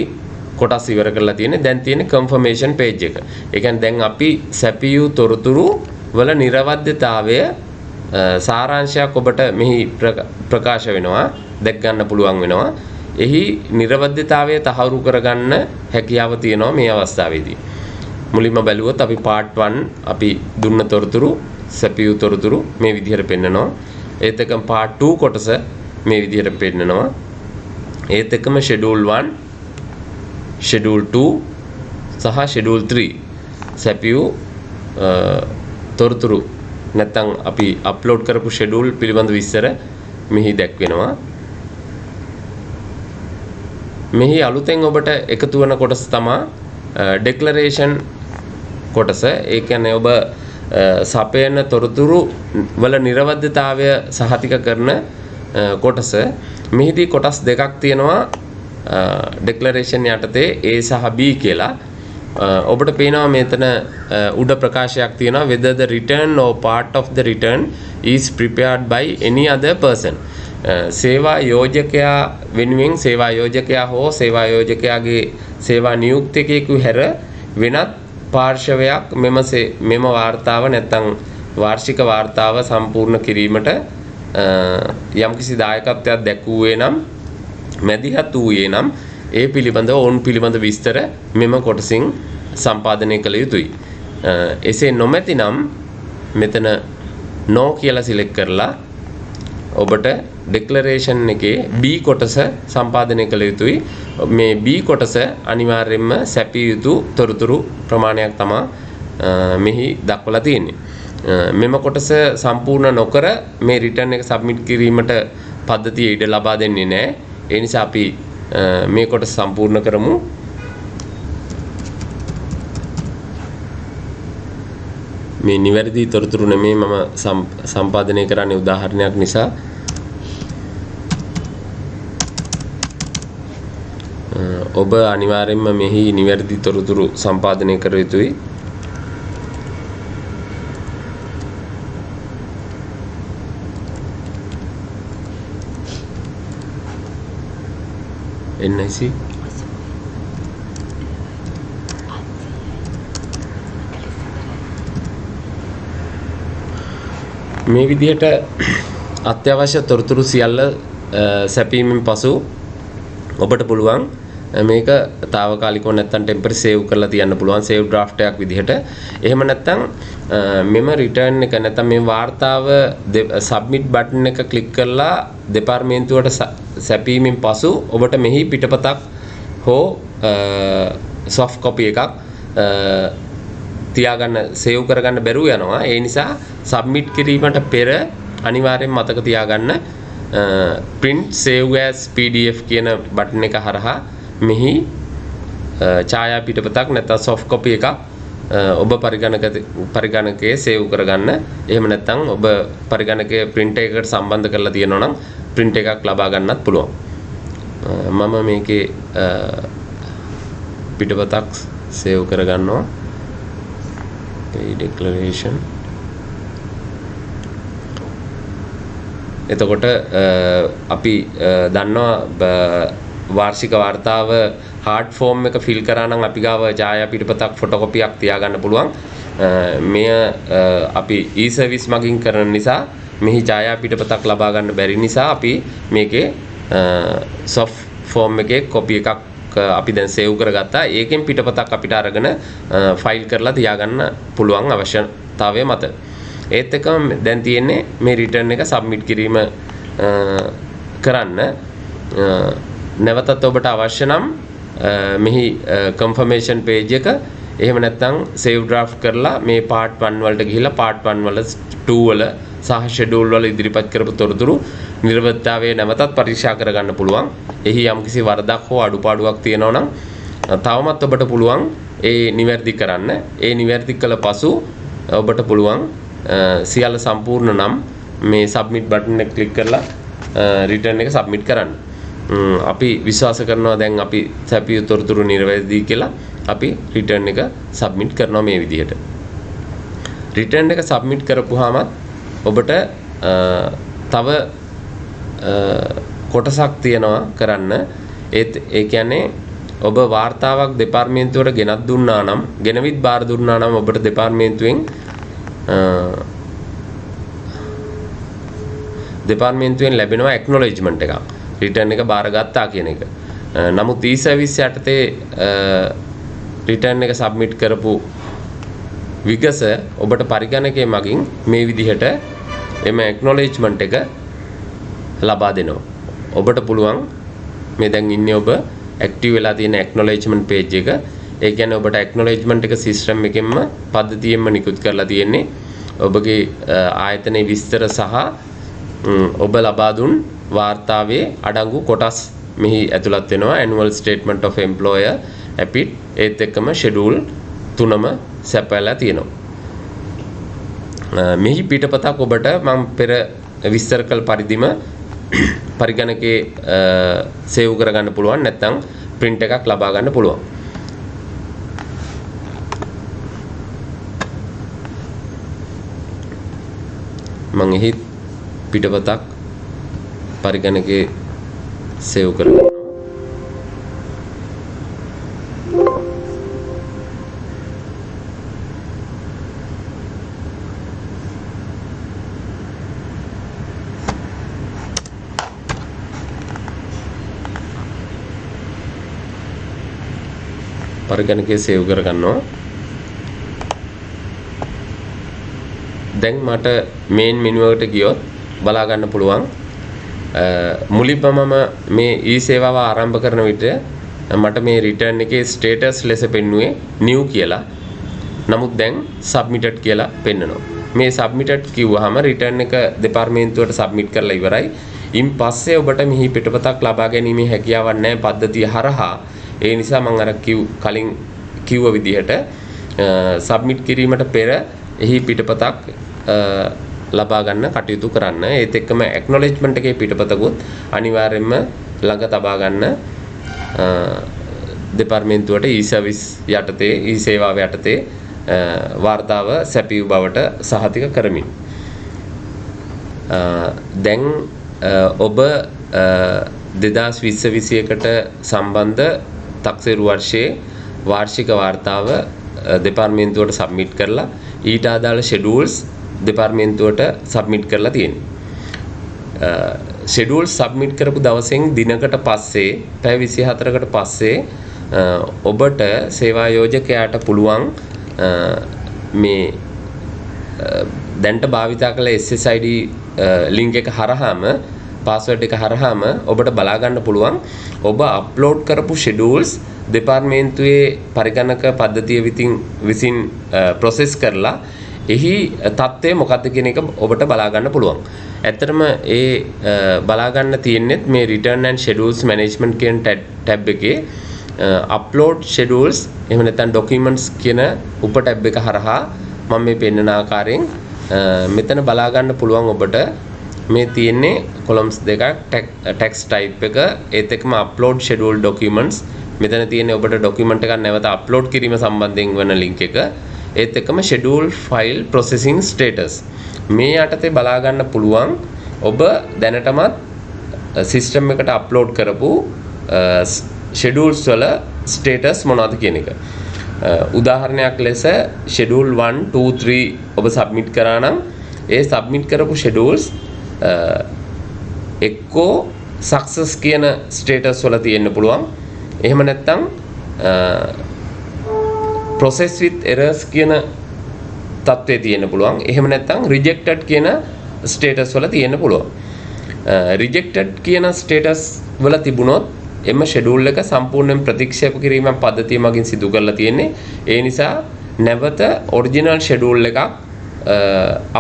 කොටස් ඉවර කරලා තියෙන්නේ. දැන් තියෙන්නේ confirmation page එක. ඒ කියන්නේ දැන් අපි සැපියු තොරතුරු වල නිර්වද්‍යතාවය සාරාංශයක් ඔබට මෙහි ප්‍රකාශ වෙනවා, දැක් ගන්න පුළුවන් වෙනවා. එහි නිර්වද්‍යතාවය තහවුරු කරගන්න හැකියාව තියෙනවා මේ අවස්ථාවේදී. මුලින්ම බැලුවොත් අපි part 1 අපි දුන්න තොරතුරු සැපියු තොරතුරු මේ විදිහට පෙන්නනවා. ඒත් එක්කම part 2 කොටස මේ විදිහට පෙන්නනවා. ඒත් එක්කම schedule 1 schedule 2 සහ schedule 3 සැපියු තොරතුරු නැත්නම් අපි අප්ලෝඩ් කරපු schedule පිළිබඳ විස්තර මෙහි දැක්වෙනවා. මෙහි අලුතෙන් ඔබට එකතු වන කොටස තමයි declaration කොටස. ඒ කියන්නේ ඔබ සපයන තොරතුරු වල නිර්වද්‍යතාවය සහතික කරන කොටස. මෙහිදී කොටස් දෙකක් තියෙනවා declaration යටතේ A සහ B කියලා. ඔබට පේනවා මෙතන උඩ ප්‍රකාශයක් තියෙනවා whether the return or part of the return is prepared by any other person. සේවා යෝජකයා වෙනුවෙන් සේවා යෝජකයා හෝ සේවා යෝජකයාගේ සේවා නියුක්තිකයෙකු හැර වෙනත් පාර්ශවයක් මෙම වාර්තාව නැත්නම් වාර්ෂික වාර්තාව සම්පූර්ණ කිරීමට යම්කිසි දායකත්වයක් දැක්වුවේ නම් මැදිහත් වූයේ නම් ඒ පිළිබඳව ඔවුන් පිළිබඳ විස්තර මෙම කොටසින් සම්පාදනය කළ යුතුයි. එසේ නොමැති නම් මෙතන no කියලා සිලෙක්ට් කරලා ඔබට ඩෙක්ලරේෂන් එකේ B කොටස සම්පාදනය කළ යුතුයි. මේ B කොටස අනිවාර්යයෙන්ම සැපිය යුතු තොරතුරු ප්‍රමාණයක් තමයි මෙහි දක්වලා තියෙන්නේ. මෙම කොටස සම්පූර්ණ නොකර මේ රිටර්න් එක සබ්මිට් කිරීමට පද්ධතිය ඉඩ ලබා දෙන්නේ නැහැ. ඒ නිසා අපි මේ කොටස සම්පූර්ණ කරමු. මේ නිවැරදි තොරතුරු නෙමෙයි මම සම්පාදනය කරන්නේ උදාහරණයක් නිසා. ඔබ අනිවාර්යයෙන්ම මෙහි නිවැරදි තොරතුරු සම්පාදනය කර යුතුයි. NIC මේ විදිහට අත්‍යවශ්‍ය තොරතුරු සියල්ල සැපීමෙන් පසු ඔබට පුළුවන් මේක తాවකාලිකව නැත්තම් ටෙම්පරරි සේව් කරලා තියන්න පුළුවන් සේව් ඩ්‍රාෆ්ට් එකක් විදිහට. එහෙම නැත්තම් මෙම රිටර්න් එක නැත්තම් මේ වාර්තාව සබ්මිට් බටන් එක ක්ලික් කරලා දෙපාර්තමේන්තුවට සැපීමෙන් පසු ඔබට මෙහි පිටපතක් හෝ සොෆ්ට් කොපි එකක් තියාගන්න සේව් කරගන්න බැරුව යනවා. ඒ නිසා සබ්මිට් කිරීමට පෙර අනිවාර්යෙන් මතක තියාගන්න print save as pdf කියන බටන් එක හරහා මෙහි ඡායා පිටපතක් නැත්නම් soft copy එකක් ඔබ පරිගණකයේ සේව් කරගන්න. එහෙම නැත්නම් ඔබ පරිගණකයේ print එකකට සම්බන්ධ කරලා තියෙනවා නම් print එකක් ලබා ගන්නත් පුළුවන්. මම මේකේ පිටපතක් සේව් කරගන්නවා. pay declaration. එතකොට අපි දන්නවා වාර්ෂික වාර්තාව hard form එක fill කරා නම් අපි ගාව ඡායා පිටපතක් ෆොටෝකොපියක් තියාගන්න පුළුවන්. මෙය අපි e-service මගින් කරන නිසා මෙහි ඡායා පිටපතක් ලබා ගන්න බැරි නිසා අපි මේකේ soft form එකේ copy එකක් අපි දැන් save කරගත්තා. ඒකෙන් පිටපතක් අපිට අරගෙන file කරලා තියාගන්න පුළුවන් අවශ්‍යතාවය මත. ඒත් එකම දැන් තියෙන්නේ මේ රිටර්න් එක සබ්මිට් කිරීම කරන්න. නැවතත් ඔබට අවශ්‍ය නම් මෙහි confirmation page එක එහෙම නැත්නම් save draft කරලා මේ part 1 වලට ගිහිල්ලා part 1 වල 2 වල සහ schedule වල ඉදිරිපත් කරපු තොරතුරු නිර්වෘත්තතාවයේ නැවතත් පරීක්ෂා කරගන්න පුළුවන්. එහි යම්කිසි වරදක් හෝ අඩුපාඩුවක් තියෙනවා නම් තවමත් ඔබට පුළුවන් ඒ නිවැරදි කරන්න. ඒ නිවැරදි කළ පසු ඔබට පුළුවන් සියල්ල සම්පූර්ණ නම් මේ submit button එක click කරලා return එක submit කරන්න. අපි විශ්වාස කරනවා දැන් අපි සැපිය තොරතුරු නිර්වැරදි කියලා අපි return එක submit කරනවා මේ විදිහට. return එක submit කරපුවාම ඔබට තව කොටසක් තියෙනවා කරන්න. ඒ කියන්නේ ඔබ වාර්තාවක් දෙපාර්තමේන්තුවට ගෙනත් දුන්නා නම් ගෙනවිත් බාර දුන්නා නම් ඔබට දෙපාර්තමේන්තුවෙන් ලැබෙනවා acknowledgement එකක්. return එක බාරගත්තා කියන එක. නමුත් e-service යටතේ return එක submit කරපු විගස ඔබට පරිගණකයේ මගින් මේ විදිහට එම acknowledgement එක ලබා දෙනවා. ඔබට පුළුවන් මේ දැන් ඉන්නේ ඔබ active වෙලා තියෙන acknowledgement page එක. ඒ කියන්නේ ඔබට acknowledgement එක system එකෙන්ම පද්ධතියෙන්ම නිකුත් කරලා තියෙන්නේ. ඔබගේ ආයතනයේ විස්තර සහ ඔබ ලබා දුන් වාර්තාවේ අඩංගු කොටස් මෙහි ඇතුළත් වෙනවා. annual statement of employer APIT ඒත් එක්කම schedule තුනම සැපයලා තියෙනවා. මෙහි පිටපතක් ඔබට මම පෙර විස්තර කළ පරිදිම පරිගණකයේ සේව් කරගන්න පුළුවන් නැත්නම් print එකක් ලබා ගන්න පුළුවන්. මම එහි පිටපතක් පරිගණකයේ සේව් කරගන්නවා. පරිගණකයේ සේව් කරගන්නවා. දැන් මට මේන් මෙනු එකට ගියොත් බලා ගන්න පුළුවන් මුලින්ම මම මේ e-සේවාව ආරම්භ කරන විට මට මේ රිටර්න් එකේ ස්ටේටස් ලෙස පෙන්නුවේ new කියලා. නමුත් දැන් submitted කියලා පෙන්නනවා. මේ submitted කිව්වහම රිටර්න් එක දෙපාර්තමේන්තුවට සබ්මිට් කරලා ඉවරයි. ඉන් පස්සේ ඔබට මෙහි පිටපතක් ලබා ගැනීමේ හැකියාවක් නැහැ පද්ධතිය හරහා. ඒ නිසා මම අර කලින් කිව්ව විදිහට සබ්මිට් කිරීමට පෙර එහි පිටපතක් ලබා ගන්න කටයුතු කරන්න. ඒත් එක්කම ඇක්නොලෙජ්මන්ට් එකේ පිටපතකුත් අනිවාර්යයෙන්ම ළඟ තබා ගන්න දෙපාර්තමේන්තුවට e-සර්විස් යටතේ e-සේවාව යටතේ වාර්තාව සැපයූ බවට සහතික කරමින්. දැන් ඔබ 2020-21ට සම්බන්ධ තක්සේරු වර්ෂයේ වාර්ෂික වාර්තාව දෙපාර්තමේන්තුවට සබ්මිට් කරලා ඊට අදාළ ෂෙඩියුල්ස් දෙපාර්තමේන්තුවට සබ්මිට් කරලා තියෙනවා. ෂෙඩියුල් සබ්මිට් කරපු දවසෙන් දිනකට පස්සේ පැය 24කට පස්සේ ඔබට සේවා යෝජකයාට පුළුවන් මේ දැන්ට භාවිතා කළ SSID ලින්ක් එක හරහාම පාස්වර්ඩ් එක හරහාම ඔබට බලා ගන්න පුළුවන් ඔබ අප්ලෝඩ් කරපු ෂෙඩියුල්ස් දෙපාර්තමේන්තුවේ පරිගණක පද්ධතිය විසින් ප්‍රොසෙස් කරලා එහි තත්ත්වය මොකක්ද කියන එක ඔබට බලා ගන්න පුළුවන්. ඇත්තටම ඒ බලා ගන්න තියෙන්නේ මේ return and schedules management කියන ටැබ් එකේ upload schedules එහෙම නැත්නම් documents කියන උප ටැබ් එක හරහා මම මේ පෙන්වන ආකාරයෙන් මෙතන බලා ගන්න පුළුවන් ඔබට මේ තියෙන්නේ columns දෙකක් text type එක ඒත් එක්කම upload schedule documents මෙතන තියෙන්නේ ඔබට document එකක් නැවත upload කිරීම සම්බන්ධයෙන් වෙන link එක ඒත් එක්කම schedule file processing status මේ යටතේ බලා ගන්න පුළුවන් ඔබ දැනටමත් system එකට upload කරපු schedules වල status මොනවද කියන එක. උදාහරණයක් ලෙස schedule 1 2 3 ඔබ submit කරා නම් ඒ submit කරපු schedules එක්කෝ success කියන status වල තියෙන්න පුළුවන්. එහෙම නැත්නම් process with errors කියන තත්ත්වයේ තියෙන්න පුළුවන්. එහෙම නැත්නම් rejected කියන status වල තියෙන්න පුළුවන්. rejected කියන status වල තිබුණොත් එම schedule එක සම්පූර්ණයෙන් ප්‍රතික්ෂේප කිරීමක් පද්ධතිය මගින් සිදු කරලා තියෙන්නේ. ඒ නිසා නැවත original schedule එකක්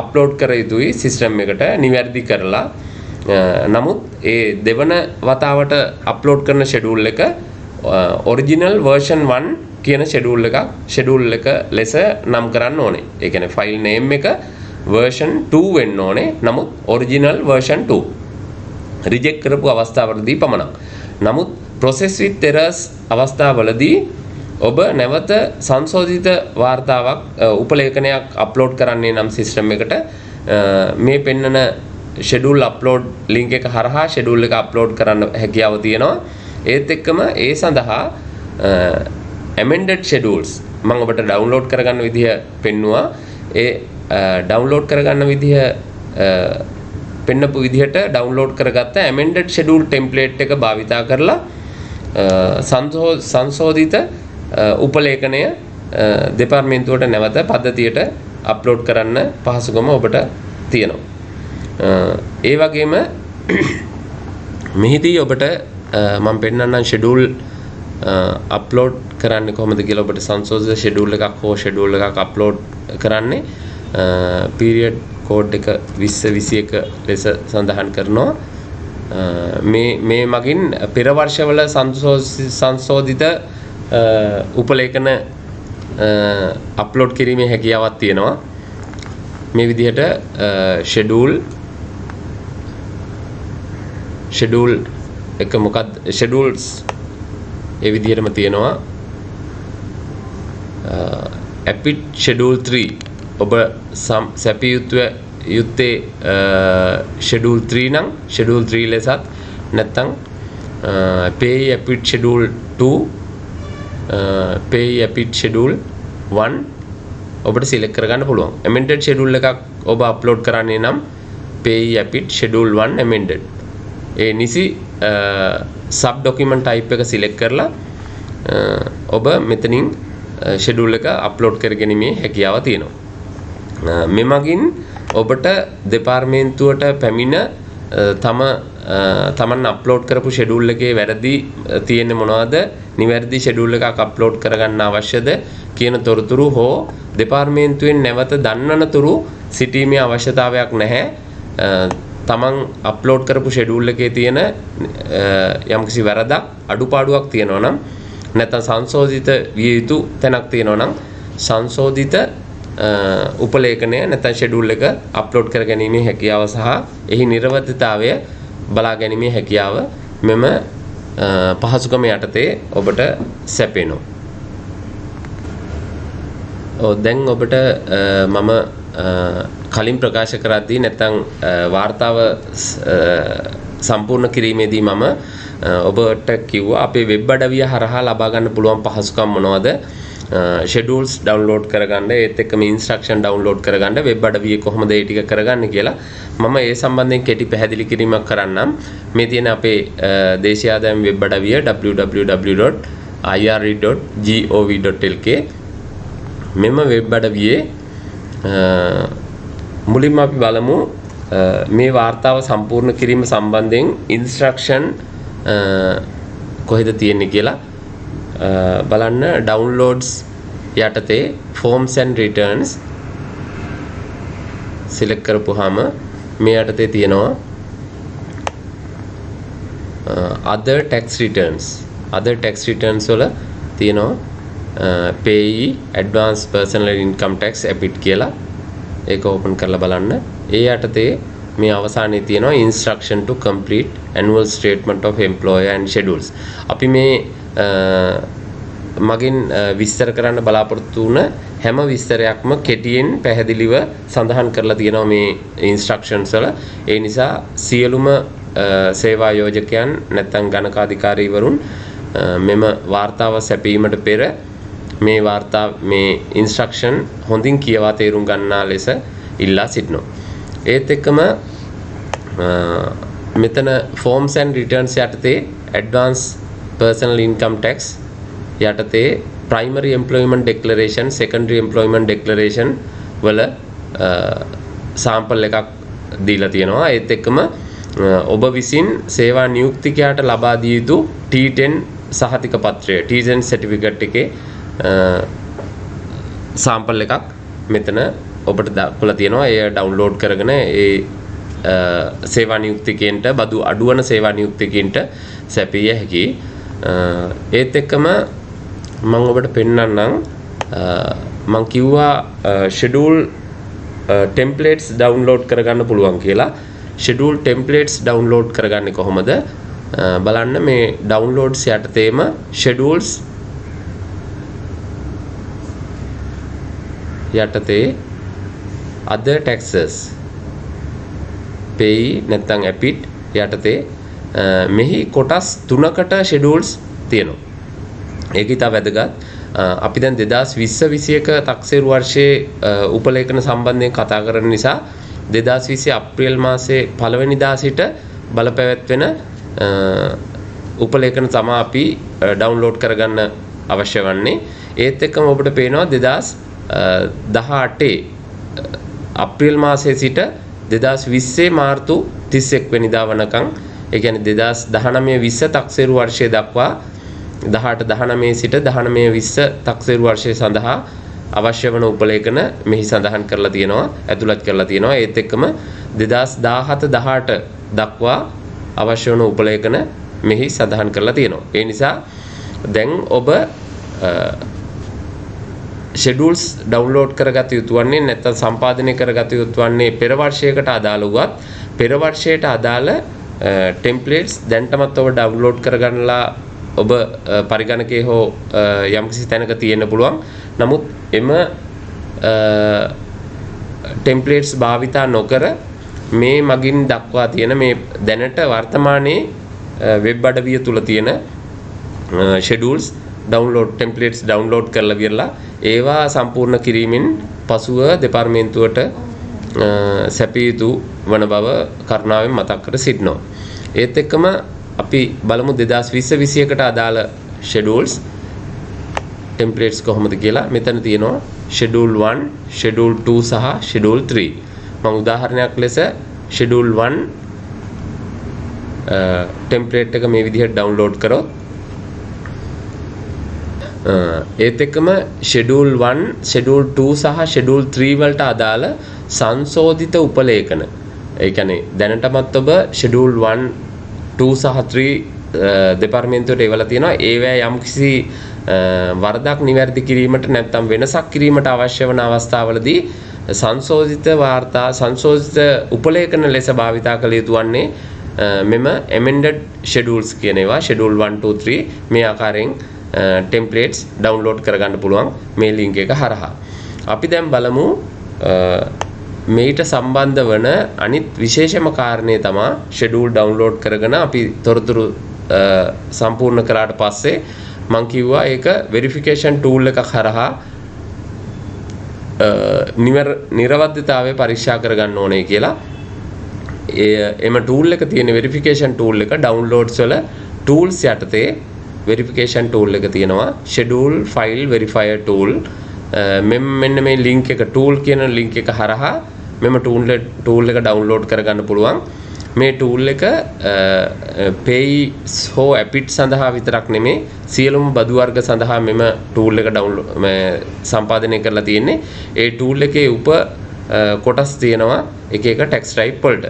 අප්ලෝඩ් කර යුතුයි සිස්ටම් එකට නිවැරදි කරලා. නමුත් ඒ දෙවන වතාවට අප්ලෝඩ් කරන schedule එක original version 1 කියන schedule එක ලෙස නම් කරන්න ඕනේ. ඒ කියන්නේ file name එක version 2 වෙන්න ඕනේ. නමුත් original version 2 reject කරපු අවස්ථාවවලදී පමණක්. නමුත් process with errors අවස්ථාවවලදී ඔබ නැවත සංශෝධිත වාර්තාවක් උපලේඛනයක් අප්ලෝඩ් කරන්නේ නම් සිස්ටම් එකට මේ පෙන්නන schedule upload link එක හරහා schedule එක අප්ලෝඩ් කරන්න හැකියාව තියෙනවා. ඒත් එක්කම ඒ සඳහා amended schedules මම ඔබට ඩවුන්ලෝඩ් කරගන්න විදිහ පෙන්නුවා. ඒ ඩවුන්ලෝඩ් කරගන්න විදිහ පෙන්නපු විදිහට ඩවුන්ලෝඩ් කරගත්ත amended schedule template එක භාවිතා කරලා සංශෝධිත උපලේඛනය දෙපාර්තමේන්තුවට නැවත පද්ධතියට අප්ලෝඩ් කරන්න පහසුකම ඔබට තියෙනවා. ඒ වගේම මෙහිදී ඔබට මම පෙන්නන්නම් schedule අප්ලෝඩ් කරන්නේ කොහොමද කියලා. ඔබට සංශෝධිත schedule එකක් හෝ schedule එකක් අප්ලෝඩ් කරන්නේ period code එක 2021 ලෙස සඳහන් කරනවා. මේ මගින් පෙර වර්ෂවල සංශෝධිත උපලේඛන අප්ලෝඩ් කිරීමේ හැකියාවක් තියෙනවා. මේ විදිහට schedule එක මොකක්ද schedules ඒ විදිහටම තියෙනවා. APIT schedule 3 ඔබ සැපිය යුත්තේ schedule 3 නම් schedule 3 ලෙසත් නැත්නම් pay APIT schedule 2 pay APIT schedule 1 ඔබට සිලෙක්ට් කරගන්න පුළුවන්. amended schedule එකක් ඔබ අප්ලෝඩ් කරන්නේ නම් pay APIT schedule 1 amended ඒ නිසි sub document type එක සිලෙක්ට් කරලා ඔබ මෙතනින් ෂෙඩියුල් එක අප්ලෝඩ් කරගැනීමේ හැකියාව තියෙනවා. මෙමගින් ඔබට දෙපාර්තමේන්තුවට පැමිණ තමන් අප්ලෝඩ් කරපු ෂෙඩියුල් එකේ වැරදි තියෙන්නේ මොනවද, නිවැරදි ෂෙඩියුල් එකක් අප්ලෝඩ් කරගන්න අවශ්‍යද කියන තොරතුරු හෝ දෙපාර්තමේන්තුවෙන් නැවත දන්වනතුරු සිටීමේ අවශ්‍යතාවයක් නැහැ. තමන් අප්ලෝඩ් කරපු ෂෙඩියුල් එකේ තියෙන යම්කිසි වැරදක් අඩුපාඩුවක් තියෙනවා නම් නැත්නම් සංශෝධිත විය යුතු තැනක් තියෙනවා නම් සංශෝධිත උපලේඛනය නැත්නම් ෂෙඩියුල් එක අප්ලෝඩ් කර ගැනීමේ හැකියාව සහ එහි නිර්වදිතතාවය බලා ගැනීමේ හැකියාව මෙම පහසුකම යටතේ ඔබට සැපෙනවා. දැන් ඔබට මම කලින් ප්‍රකාශ කරද්දී නැත්නම් වාර්තාව සම්පූර්ණ කිරීමේදී මම ඔබට කිව්වා අපේ වෙබ් අඩවිය හරහා ලබා ගන්න පුළුවන් පහසුකම් මොනවද? ෂෙඩියුල්ස් ඩවුන්ලෝඩ් කරගන්න, ඒත් එක්කම ඉන්ස්ට්‍රක්ෂන් ඩවුන්ලෝඩ් කරගන්න වෙබ් අඩවියේ කොහොමද ඒ ටික කරගන්නේ කියලා මම ඒ සම්බන්ධයෙන් කෙටි පැහැදිලි කිරීමක් කරන්නම්. මේ තියෙන අපේ දේශීය ආදායම් වෙබ් අඩවිය www.ire.gov.lk. මෙම වෙබ් අඩවියේ මුලින්ම අපි බලමු මේ වාර්තාව සම්පූර්ණ කිරීම සම්බන්ධයෙන් ඉන්ස්ට්‍රක්ෂන් කොහෙද තියෙන්නේ කියලා බලන්න. ඩවුන්ලෝඩ්ස් යටතේ forms and returns සිලෙක්ට් කරපුවාම මේ යටතේ තියෙනවා other tax returns වල තියෙනවා payee advance personal income tax EPIT කියලා. ඒක ඕපන් කරලා බලන්න. ඒ යටතේ මේ අවසානයේ තියෙනවා instruction to complete annual statement of employer and schedules. අපි මේ මගින් විස්තර කරන්න බලාපොරොත්තු වුණ හැම විස්තරයක්ම කෙටියෙන් පැහැදිලිව සඳහන් කරලා තියෙනවා මේ ඉන්ස්ට්‍රක්ෂන්ස් වල. ඒ නිසා සියලුම සේවා යෝජකයන් නැත්නම් ගණකාධිකාරීවරුන් මෙම වාර්තාව සැපීමට පෙර මේ ඉන්ස්ට්‍රක්ෂන් හොඳින් කියවා තේරුම් ගන්නා ලෙස ඉල්ලා සිටිනවා. ඒත් එක්කම මෙතන forms and returns යටතේ advance personal income tax යටතේ primary employment declaration, secondary employment declaration වල sample එකක් දීලා තියෙනවා. ඒත් එක්කම ඔබ විසින් සේවා නියුක්තිකයාට ලබා දිය යුතු T10 සහතික පත්‍රය, T10 certificate එකේ sample එකක් මෙතන ඔබට දක්වලා තියෙනවා. එය ඩවුන්ලෝඩ් කරගෙන ඒ සේවා නියුක්තිකයන්ට බදු අඩුවන සේවා නියුක්තිකයන්ට සැපිය හැකියි. ඒත් එක්කම මම ඔබට පෙන්නන්නම් මම කිව්වා schedule templates download කරගන්න පුළුවන් කියලා. schedule templates download කරගන්නේ කොහොමද බලන්න. මේ downloads යටතේම schedules යටතේ other taxes payee නැත්නම් EPIT යටතේ මෙහි කොටස් 3කට schedules තියෙනවා. ඒක ඉතා වැදගත්. අපි දැන් 2020-21 තක්සේරු වර්ෂයේ උපලේඛන සම්බන්ධයෙන් කතා කරන නිසා 2020 අප්‍රේල් මාසයේ 1 වෙනිදා සිට බලපැවැත්වෙන උපලේඛන තමයි අපි ඩවුන්ලෝඩ් කරගන්න අවශ්‍ය වන්නේ. ඒත් එක්කම ඔබට පේනවා 2018 අප්‍රේල් මාසයේ සිට 2020 මාර්තු 31 වෙනිදා වනකම්, ඒ කියන්නේ 2019-20 තක්සේරු වර්ෂය දක්වා 18-19 සිට 19-20 තක්සේරු වර්ෂය සඳහා අවශ්‍ය වන උපලේඛන මෙහි සඳහන් කරලා තියෙනවා, ඇතුළත් කරලා තියෙනවා. ඒත් එක්කම 2017-18 දක්වා අවශ්‍ය වන උපලේඛන මෙහි සඳහන් කරලා තියෙනවා. ඒ නිසා දැන් ඔබ schedules download කරගත යුතු වන්නේ නැත්නම් සම්පාදනය කරගත යුතු වන්නේ පෙර වර්ෂයකට අදාළ වුවත් පෙර වර්ෂයට අදාළ templates දැන්ටමත් ඔබ download කරගන්නලා ඔබ පරිගණකයේ හෝ යම්කිසි තැනක තියෙන්න පුළුවන්. නමුත් එම templates භාවිතා නොකර මේ මගින් දක්වා තියෙන මේ දැනට වර්තමානයේ වෙබ් අඩවිය තුල තියෙන schedules templates download කරලා විරලා ඒවා සම්පූර්ණ කිරීමෙන් පසුව දෙපාර්තමේන්තුවට සැපිය යුතු වන බව කරුණාවෙන් මතක් කර සිටිනවා. ඒත් එක්කම අපි බලමු 2020-21ට අදාළ schedules. ටෙම්ප්ලේට්ස් කොහොමද කියලා මෙතන තියෙනවා schedule 1, schedule 2 සහ schedule 3. මම උදාහරණයක් ලෙස schedule 1 ටෙම්ප්ලේට් එක මේ විදිහට ඩවුන්ලෝඩ් කරොත් ඒත් එක්කම schedule 1, schedule 2 සහ schedule 3 වලට අදාළ සංශෝධිත උපලේඛන. ඒ කියන්නේ දැනටමත් ඔබ schedule 1, 2 සහ 3 දෙපාර්තමේන්තුවට එවලා තියෙනවා. ඒවැ යම්කිසි වරදක් නිවැරදි කිරීමට නැත්නම් වෙනසක් කිරීමට අවශ්‍ය වන අවස්ථාවලදී සංශෝධිත වාර්තා සංශෝධිත උපලේඛන ලෙස භාවිතා කළ යුතු වන්නේ මෙම amended schedules කියන ඒවා schedule 1, 2, 3 මේ ආකාරයෙන් templates download කරගන්න පුළුවන් මේ link එක හරහා. අපි දැන් බලමු මේට සම්බන්ධ වන අනිත් විශේෂම කාරණේ තමයි schedule download කරගෙන අපි තොරතුරු සම්පූර්ණ කරාට පස්සේ මම කිව්වා ඒක verification tool එකක් හරහා නිර්වද්‍යතාවය පරීක්ෂා කරගන්න ඕනේ කියලා. එම tool එක තියෙන verification tool එක downloads වල tools යටතේ verification tool එක තියෙනවා schedule file verifier tool. මෙන්න මේ link එක tool කියන link එක හරහා මෙම tool එක download කරගන්න පුළුවන්. මේ tool එක pay so appit සඳහා විතරක් නෙමේ සියලුම බදු වර්ග සඳහා මෙම tool එක download සම්පාදනය කරලා තියෙන්නේ. ඒ tool එකේ උප කොටස් තියෙනවා එක එක tax type වලට.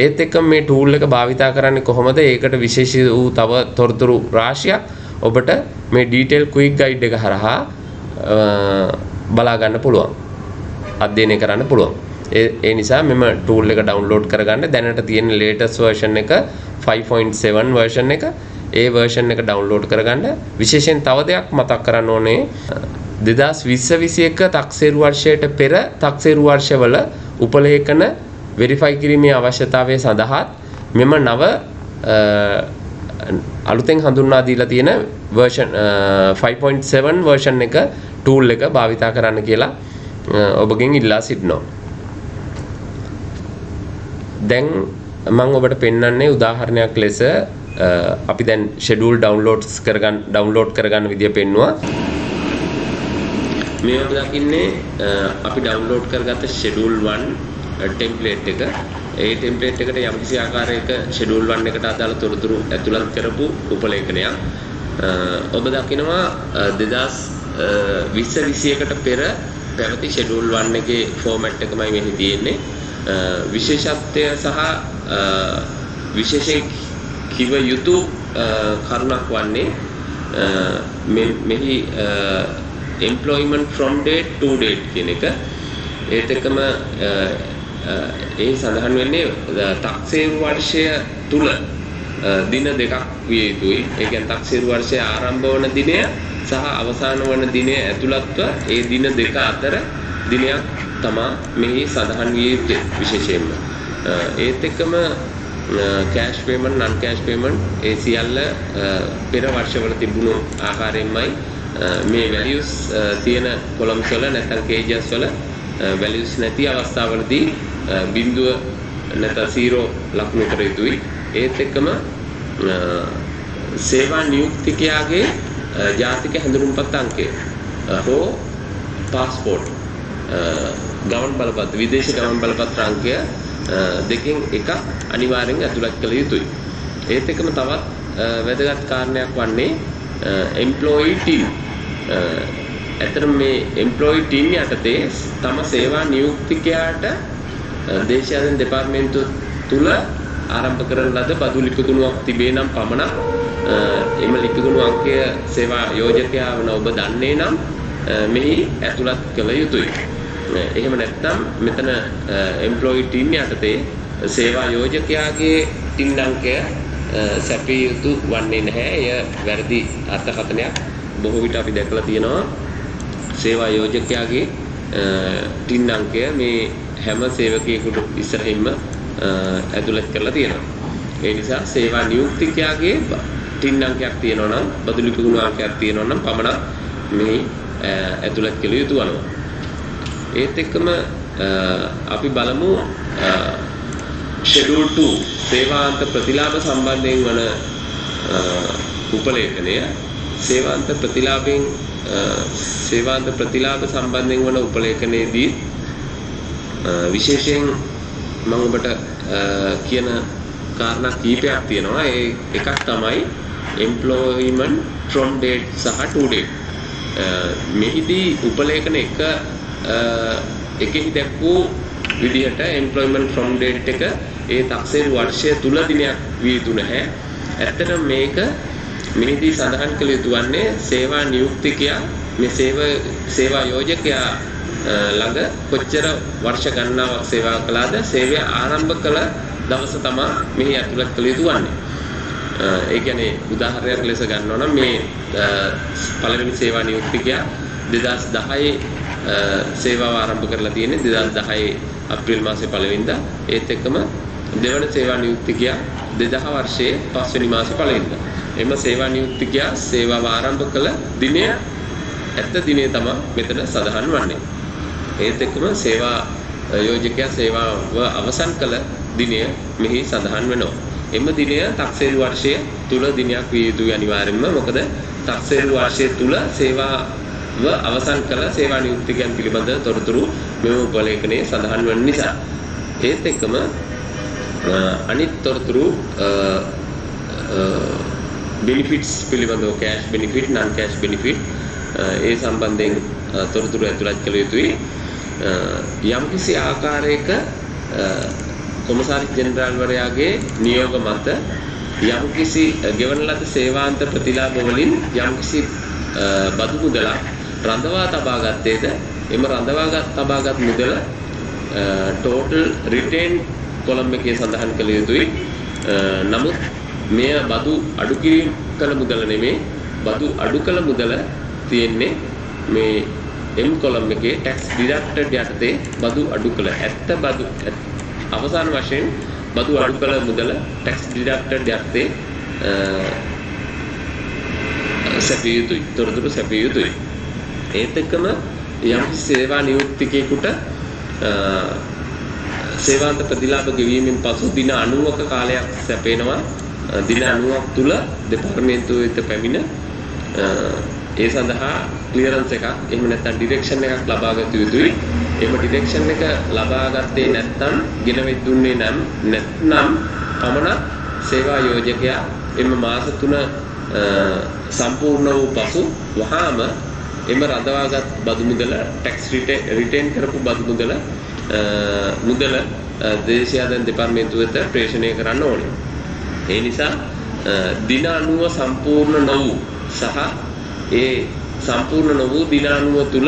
ඒත් එක්කම මේ tool එක භාවිතා කරන්නේ කොහොමද? ඒකට විශේෂ වූ තව තොරතුරු රාශියක් ඔබට මේ detail quick guide එක හරහා බලා ගන්න පුළුවන්. අධ්‍යයනය කරන්න පුළුවන්. ඒ නිසා මෙම tool එක download කරගන්න. දැනට තියෙන latest version එක 5.7 version එක. ඒ version එක download කරගන්න. විශේෂයෙන් තව දෙයක් මතක් කරන්න ඕනේ 2020-21 තක්සේරු වර්ෂයට පෙර තක්සේරු වර්ෂවල උපලේඛන verify කිරීමේ අවශ්‍යතාවය සඳහා මෙම නව අලුතෙන් හඳුන්වා දීලා තියෙන version 5.7 version එක tool එක භාවිතා කරන්න කියලා ඔබගෙන් ඉල්ලා සිටිනවා. දැන් මම ඔබට පෙන්වන්නේ උදාහරණයක් ලෙස අපි දැන් schedule download කරගන්න විදිය පෙන්නුවා. මේ ඔබ දකින්නේ අපි download කරගත්ත schedule 1 template එක. ඒ template එකට යම්කිසි ආකාරයක schedule 1 එකට අදාළ තොරතුරු ඇතුළත් කරපු උපලේඛනයක්. ඔබ දකිනවා 2020-21ට පෙර පැවති schedule 1 එකේ format එකමයි මෙහි තියෙන්නේ. විශේෂත්වය සහ විශේෂයෙන් කිව යුතු කරුණක් වන්නේ මෙහි employment from date to date කියන එක. ඒත් එක්කම ඒ සඳහන් වෙන්නේ තක්සේරු වර්ෂය තුල දින දෙකක් විය යුතුයි. ඒ කියන්නේ තක්සේරු වර්ෂය ආරම්භ වන දිනය සහ අවසාන වන දිනය ඇතුළත්ව ඒ දින දෙක අතර දිනයක් තමා මෙහි සඳහන් විය යුත්තේ විශේෂයෙන්ම. ඒත් එක්කම cash payment non cash payment ඒ සියල්ල පෙර වර්ෂවල තිබුණු ආකාරයෙන්මයි මේ values තියෙන columns වල නැත්නම් pages වල values නැති අවස්ථාවලදී බිඳුව නැත්නම් 0 ලකුණු කර යුතුයි. ඒත් එක්කම සේවා නියුක්තිකයාගේ ජාතික හැඳුනුම්පත් අංකය හෝ පාස්පෝර්ට් ගමන් බලපත්‍ර විදේශ ගමන් බලපත්‍ර අංකය දෙකෙන් එකක් අනිවාර්යෙන් ඇතුළත් කළ යුතුයි. ඒත් එක්කම තවත් වැදගත් කාරණයක් වන්නේ employee team. ඇත්තටම මේ employee team යටතේ තම සේවා නියුක්තිකයාට දේශීය දෙපාර්තමේන්තුව තුල ආරම්භ කරන ලද බදු ලිපිගුණාවක් තිබේ නම් පමණක් එම ලිපිගුණ අංකය සේවා යෝජකයා වන ඔබ දන්නේ නම් මෙහි ඇතුළත් කළ යුතුයි. එහෙම නැත්නම් මෙතන employee team යටතේ සේවා යෝජකයාගේ TIN අංකය සැපිය යුතු වන්නේ නැහැ. එය වැරදි අර්ථකථනයක්. බොහෝ විට අපි දැකලා තියෙනවා සේවා යෝජකයාගේ TIN අංකය මේ හැම සේවකයෙකුට ඉස්සරහින්ම ඇතුළත් කරලා තියෙනවා. ඒ නිසා සේවා නියුක්තිකයාගේ TIN අංකයක් තියෙනවා නම් බදු ලිපිගුණ අංකයක් තියෙනවා නම් පමණක් මේ ඇතුළත් කළ යුතු වෙනවා. ඒත් එක්කම අපි බලමු schedule 2 සේවාන්ත ප්‍රතිලාභ සම්බන්ධයෙන් වන උපලේඛනය. සේවාන්ත ප්‍රතිලාභයෙන් සේවාන්ත ප්‍රතිලාභ සම්බන්ධයෙන් වන උපලේඛනයේදී විශේෂයෙන් මම ඔබට කියන කාරණා කීපයක් තියෙනවා. ඒ එකක් තමයි employment from date සහ to date. මෙහිදී උපලේඛන එකෙහි දැක්වූ විදිහට employment from date එක ඒ තක්සේරු වර්ෂය තුල දිනයක් විය යුතු නැහැ. ඇත්තටම මෙහිදී සඳහන් කළ යුතු වන්නේ සේවා නියුක්තිකයා මේ සේවා යෝජකයා ළඟ කොච්චර වර්ෂ ගණනාවක් සේවා කළාද සේවය ආරම්භ කළ දවස තමයි මෙහි ඇතුළත් කළ යුතු වන්නේ. ඒ කියන්නේ උදාහරණයක් ලෙස ගන්නවා නම් මේ පළවෙනි සේවා නියුක්තිකයා 2010 සේවාව ආරම්භ කරලා තියෙන්නේ 2010 අප්‍රේල් මාසේ පළවෙනිදා. ඒත් එක්කම දෙවන සේවා නියුක්තිකයා 2000 වර්ෂයේ 5 වෙනි මාසේ පළවෙනිදා. එම සේවා නියුක්තිකයා සේවාව ආරම්භ කළ දිනය ඇත්ත දිනේ තමයි මෙතන සඳහන් වන්නේ. ඒත් එක්කම සේවා යෝජකයා සේවාව අවසන් කළ දිනය මෙහි සඳහන් වෙනවා. එම දිනය තක්සේරු වර්ෂයේ තුල දිනයක් විය යුතුයි අනිවාර්යෙන්ම. මොකද තක්සේරු වර්ෂයේ තුල සේවාව අවසන් කළ සේවා නියුක්තිකයන් පිළිබඳ තොරතුරු මෙම උපලේඛනයේ සඳහන් වන නිසා. ඒත් එක්කම අනිත් තොරතුරු benefits පිළිබඳව cash benefit non cash benefit ඒ සම්බන්ධයෙන් තොරතුරු ඇතුළත් කළ යුතුයි. යම්කිසි ආකාරයක කොමසාරිස් ජෙනරාල් වරයාගේ නියෝග මත යම්කිසි ගෙවන ලද සේවාන්ත ප්‍රතිලාභ වලින් යම්කිසි බදු මුදලක් රඳවා තබා ගත්තේද එම රඳවා තබාගත් මුදල total retain කොලම් එකේ සඳහන් කළ යුතුයි. නමුත් මෙය බදු අඩු කිරීම කළ මුදල නෙමේ. බදු අඩු කළ මුදල තියෙන්නේ මේ M කොලම් එකේ tax deducted යටතේ බදු අඩු කළ ඇත්ත බදු අවසාන වශයෙන් බදු අඩු කළ මුදල tax deducted යටතේ සැපිය යුතුයි. තොරතුරු සැපිය යුතුයි. ඒත් එක්කම යම් සේවා නියුක්තිකයෙකුට සේවාන්ත ප්‍රතිලාභ ගෙවීමෙන් පසු දින 90ක කාලයක් සැපේනවා. දින 90ක් තුල දෙපාර්තමේන්තුව වෙත පැමිණ ඒ සඳහා ක්ලියරන්ස් එකක් එහෙම නැත්නම් ඩිරෙක්ෂන් එකක් ලබා ගත යුතුයි. එහෙම ඩිරෙක්ෂන් එක ලබා ගත්තේ නැත්නම් ගෙනවෙත් දුන්නේ නැත්නම් පමණක් සේවා යෝජකයා එම මාස 3 සම්පූර්ණ වූ පසු වහාම එම රඳවාගත් බදු මුදල ටැක්ස් රිටේන් කරපු බදු මුදල දේශීය ආදායම් දෙපාර්තමේන්තුව වෙත ප්‍රේෂණය කරන්න ඕනේ. ඒ නිසා දින 90 සම්පූර්ණ නොවූ සහ ඒ සම්පූර්ණ නොවූ දින 90 තුල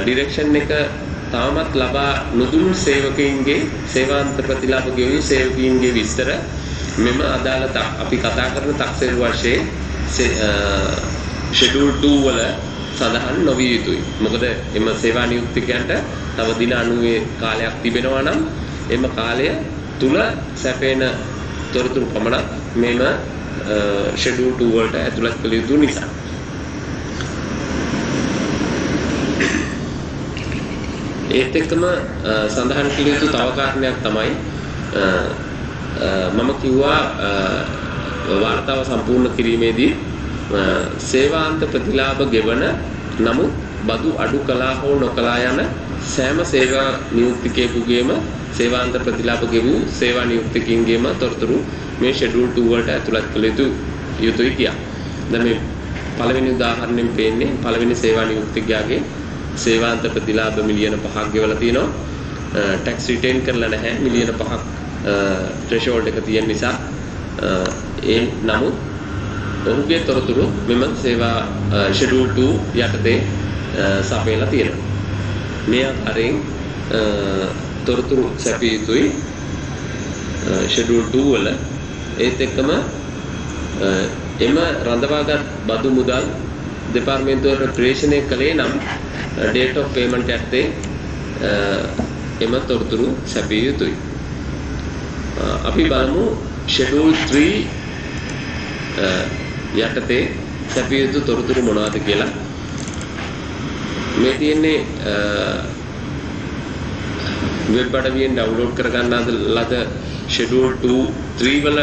ඩිරෙක්ෂන් එක තාමත් ලබා නොදුන් සේවකයින්ගේ සේවාන්ත ප්‍රතිලාභ ගෙවූ සේවකයින්ගේ විස්තර මෙම අදාළ අපි කතා කරන තක්සේරු වර්ෂයේ ෂෙඩියුල් 2 වල සඳහන් නොවිය යුතුයි. මොකද එම සේවා නියුක්තිකයන්ට තව දින 90 කාලයක් තිබෙනවා නම් එම කාලය තුල සැපේන තොරතුරු පමණක් මෙම ෂෙඩියුල් 2 වලට ඇතුළත් කළ යුතු නිසා. ඒත් එක්කම සඳහන් කළ යුතු තව කාරණයක් තමයි මම කිව්වා වාර්තාව සම්පූර්ණ කිරීමේදී සේවාන්ත ප්‍රතිලාභ ගෙවන නමුත් බදු අඩු කළා හෝ නොකළා යන සෑම සේවා නියුක්තිකයෙකුගේම සේවාන්ත ප්‍රතිලාභ ගෙවූ සේවා නියුක්තිකින්ගේම තොරතුරු මේ ෂෙඩියුල් 2 වලට ඇතුළත් කළ යුතුයි කියා. දැන් මේ පළවෙනි උදාහරණයෙන් පේන්නේ පළවෙනි සේවා නියුක්තිකයාගේ සේවාන්ත ප්‍රතිලාභ මිලියන 5ක් ගෙවලා තියෙනවා. ටැක්ස් රිටේන් කරලා නැහැ මිලියන 5ක් threshold එක තියෙන නිසා ඒ නමුත් ඔහුගේ තොරතුරු මෙම සේවා ෂෙඩියුල් 2 යටතේ සපයලා තියෙනවා. මේ ආකාරයෙන් තොරතුරු සැපිය යුතුයි ෂෙඩියුල් 2 වල. ඒත් එක්කම එම රඳවාගත් බදු මුදල් දෙපාර්තමේන්තුවට ප්‍රේෂණය කළේ නම් date of payment යටතේ එම තොරතුරු සැපිය යුතුයි. අපි බලමු ෂෙඩියුල් 3 යටතේ සැපිය යුතු තොරතුරු මොනවද කියලා. මේ තියෙන්නේ වෙබ් අඩවියෙන් ඩවුන්ලෝඩ් කරගන්න ලද ෂෙඩියුල් 3 වල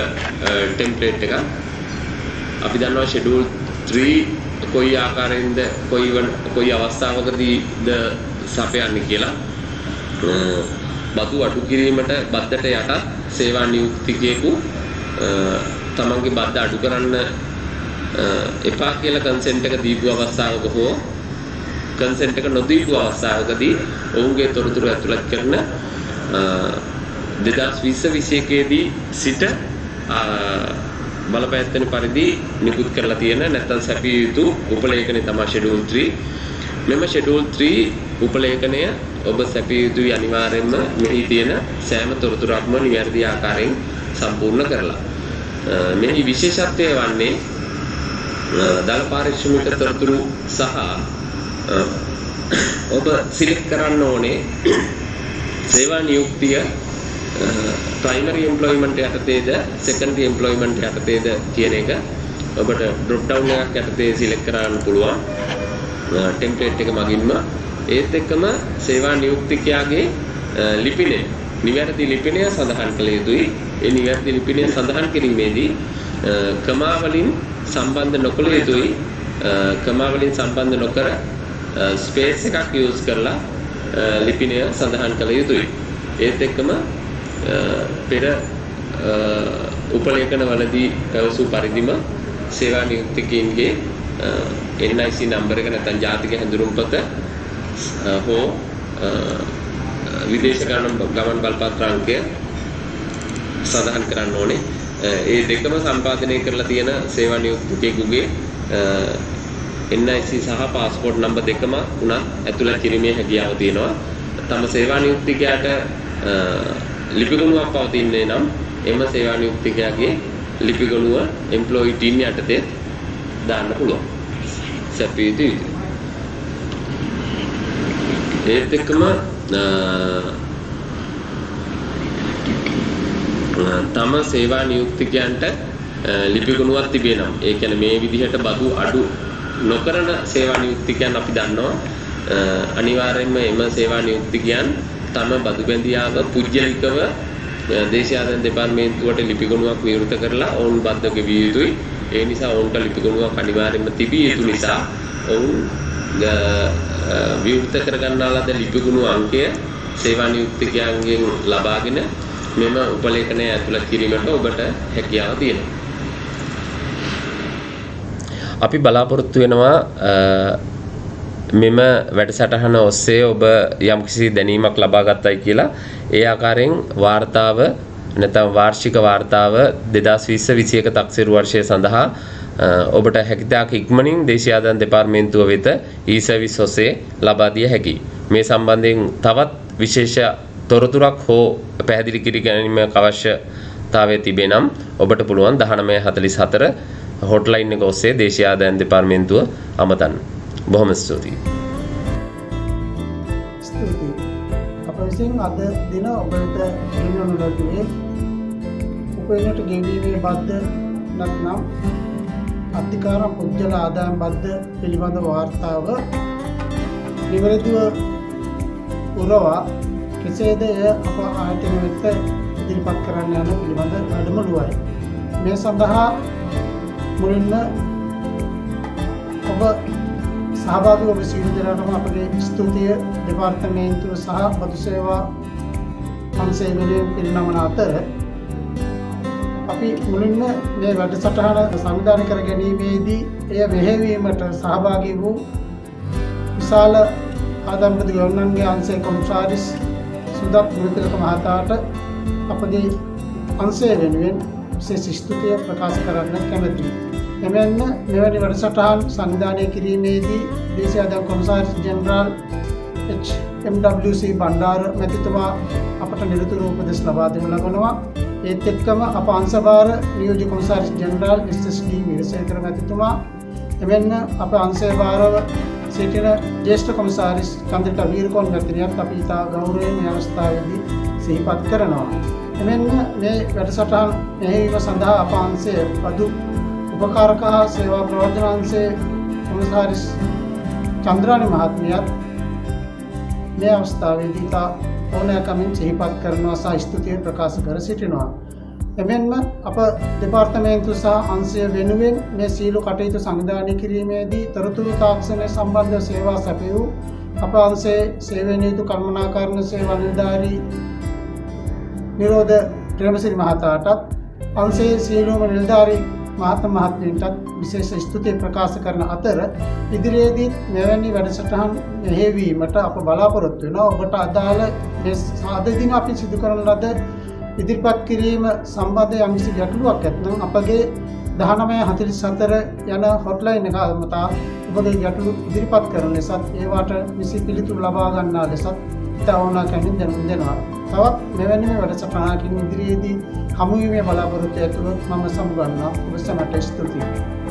ටෙම්ප්ලේට් එක. අපි දන්නවා ෂෙඩියුල් 3 කොයි ආකාරයෙන්ද කොයි අවස්ථාවකදීද සපයන්නේ කියලා බදු අඩු කිරීමට බද්දට යටත් සේවා නියුක්තිකයෙකු තමන්ගේ බද්ද අඩු කරන්න එපා කියලා කන්සෙන්ට් එක දීපු අවස්ථාවක හෝ කන්සෙන්ට් එක නොදීපු අවස්ථාවකදී ඔවුන්ගේ තොරතුරු ඇතුළත් කරන 2020-21 දී සිට බලපෑත්තන පරිදි නිකුත් කරලා තියෙන නැත්නම් සැපිය යුතු උපලේඛනය තමයි ෂෙඩියුල් 3. මෙම ෂෙඩියුල් 3 උපලේඛනය ඔබ සැපිය යුතුයි අනිවාර්යයෙන්ම මෙහි තියෙන සෑම තොරතුරක්ම නිවැරදි ආකාරයෙන් සම්පූර්ණ කරලා. මෙහි විශේෂත්වය වන්නේ දල පාරිශ්‍රමික තොරතුරු සහ ඔබ සිලෙක්ට් කරන්න ඕනේ සේවා නියුක්තිය primary employment යටතේද secondary employment යටතේද කියන එක ඔබට drop down එකක් යටතේ සිලෙක්ට් කරන්න පුළුවන් template එක මගින්ම. ඒත් එක්කම සේවා නියුක්තිකයාගේ ලිපිනය නිවැරදි ලිපිනය සඳහන් කළ යුතුයි. ඒ නිවැරදි ලිපිනය සඳහන් කිරීමේදී කමා වලින් සම්බන්ධ නොකළ යුතුයි. කමා වලින් සම්බන්ධ නොකර ස්පේස් එකක් යූස් කරලා ලිපිනය සඳහන් කළ යුතුයි. ඒත් එක්කම පෙර උපලේඛන වලදී පැවසූ පරිදිම සේවා නියුක්තිකයින්ගේ NIC නම්බර එක නැත්නම් ජාතික හැඳුනුම්පත හෝ විදේශ ගමන් බලපත්‍ර අංකය සඳහන් කරන්න ඕනේ. ඒ දෙකම සම්පාදනය කරලා තියෙන සේවා නියුක්තිකයෙකුගේ NIC සහ පාස්පෝර්ට් නම්බර් දෙකම උනත් ඇතුළත් කිරීමේ හැකියාව තියෙනවා. තම සේවා නියුක්තිකයාට ලිපිගොනුවක් පවතින්නේ නම් එම සේවා නියුක්තිකයාගේ ලිපිගොනුව එම්ප්ලොයි ටින් යටතේ දාන්න පුළුවන්. සැපිය යුතුයි. ඒත් එක්කම තම සේවා නියුක්තිකයන්ට ලිපිගොනුවක් තිබේ නම් ඒ කියන්නේ මේ විදිහට බදු අඩු නොකරන සේවා නියුක්තිකයන් අපි දන්නවා අනිවාර්යයෙන්ම එම සේවා නියුක්තිකයන් තම බදු බැඳියාව පුජ්‍යලිකව දේශීය ආදායම් දෙපාර්තමේන්තුවට ලිපිගොනුවක් විවෘත කරලා ඔවුන් බද්ද ගෙවිය යුතුයි. ඒ නිසා ඔවුන්ට ලිපිගොනුවක් අනිවාර්යයෙන්ම තිබිය යුතු නිසා ඔවුන් විවෘත කරගන්නා ලද ලිපිගොනු අංකය සේවා නියුක්තිකයන්ගෙන් ලබාගෙන මෙම උපලේඛනය ඇතුළත් කිරීමට ඔබට හැකියාව තියෙනවා. අපි බලාපොරොත්තු වෙනවා මෙම වැඩසටහන ඔස්සේ ඔබ යම්කිසි දැනීමක් ලබා ගත්තයි කියලා. ඒ ආකාරයෙන් වාර්තාව නැත්නම් වාර්ෂික වාර්තාව 2020-21 තක්සේරු වර්ෂය සඳහා ඔබට හැකියතාක් ඉක්මනින් දේශීය ආදායම් දෙපාර්තමේන්තුව වෙත e-service ඔස්සේ ලබා දිය හැකියි. මේ සම්බන්ධයෙන් තවත් විශේෂ තොරතුරක් හෝ පැහැදිලි කර ගැනීමක් අවශ්‍යතාවය තිබේ නම් ඔබට පුළුවන් 1944 හොට්ලයින් එක ඔස්සේ දේශීය ආදායම් දෙපාර්තමේන්තුව අමතන්න. බොහොම ස්තුතියි. ස්තුතියි. අප විසින් අද දින ඔබට ගෙන්වනු ලැබුවේ උපයනට ගෙවීමේ බද්ද නැත්නම් අධිකාර පුජ්‍යල ආදායම් බද්ද පිළිබඳ වාර්තාව නිවැරදිව පුරවා කෙසේද එය අප ආයතන වෙත ඉදිරිපත් කරන්න යන පිළිබඳ වැඩමුළුවයි. මේ සඳහා මුලින්ම ඔබ සහභාගී ඔබ සියලු දෙනාටම අපගේ ස්තුතිය දෙපාර්තමේන්තුව සහ බදු සේවා අංශය වෙනුවෙන් පිරිනමන අතර අපි මුලින්ම මේ වැඩසටහන සංවිධානය කර ගැනීමේදී එය මෙහෙයවීමට සහභාගී වූ විශාල ආදායම් බදු ගණන්ගේ අංශයේ කොමසාරිස් සුදත් ගුරුතිලක මහතාට අපගේ අංශය වෙනුවෙන් විශේෂ ස්තුතිය ප්‍රකාශ කරන්න කැමැතියි. එමෙන්න මෙවැනි වැඩසටහන් සංවිධානය කිරීමේදී දේශීය ආදායම් කොමසාරිස් ජෙනරාල් HMWC බණ්ඩාර මැතිතුමා අපට නිරතුරු උපදෙස් ලබා දෙනු ලබනවා. ඒත් එක්කම අප අංශභාර නියෝජ්‍ය කොමසාරිස් ජෙනරාල් SSD විරසේකර මැතිතුමා එමෙන්න අප අංශය භාරව සිටින ජ්‍යෙෂ්ඨ කොමසාරිස් කන්දිට වීරකෝන් මැතිණියත් අපි ඉතා ගෞරවයෙන් මේ අවස්ථාවේදී සිහිපත් කරනවා. එමෙන්න මේ වැඩසටහන් මෙහෙයවීම සඳහා අප අංශය බදු උපකාරක හා සේවා ප්‍රවර්ධන අංශයේ කොමසාරිස් චන්ද්‍රානි මහත්මියත් මේ අවස්ථාවේදී තා ඕනෑකමින් සිහිපත් කරනවා සහ ස්තුතිය ප්‍රකාශ කර සිටිනවා. එමෙන්ම අප දෙපාර්තමේන්තු සහ අංශය වෙනුවෙන් මේ සීලු කටයුතු සංවිධානය කිරීමේදී තොරතුරු තාක්ෂණය සම්බන්ධ සේවා සැපයූ අප අංශයේ සේවය නියුතු කළමනාකරණ සේවා නිලධාරී නිරෝධ ප්‍රේමසිරි මහතාටත් අංශයේ සියලුම නිලධාරී මහත්ම මහත්මීන්ටත් විශේෂ ස්තුතිය ප්‍රකාශ කරන අතර ඉදිරියේදී මෙවැනි වැඩසටහන් මෙහෙයවීමට අප බලාපොරොත්තු වෙනවා. ඔබට අදාළ මේ අද දින අපි සිදු කරන ලද ඉදිරිපත් කිරීම සම්බන්ධ යම්කිසි ගැටලුවක් ඇත්නම් අපගේ 1944 යන හොට්ලයින් එක අමතා ඔබගේ ගැටලු ඉදිරිපත් කරන ලෙසත් ඒවට නිසි පිළිතුරු ලබා ගන්නා ලෙසත් ඉතාමත් කැමින් දැනුම් දෙනවා. තවත් මෙවැනි වැඩසටහනකින් ඉදිරියේදී හමුවීමේ බලාපොරොත්තු ඇතුළු මම සමුගන්නවා. ඔබ සැමට ස්තුතියි.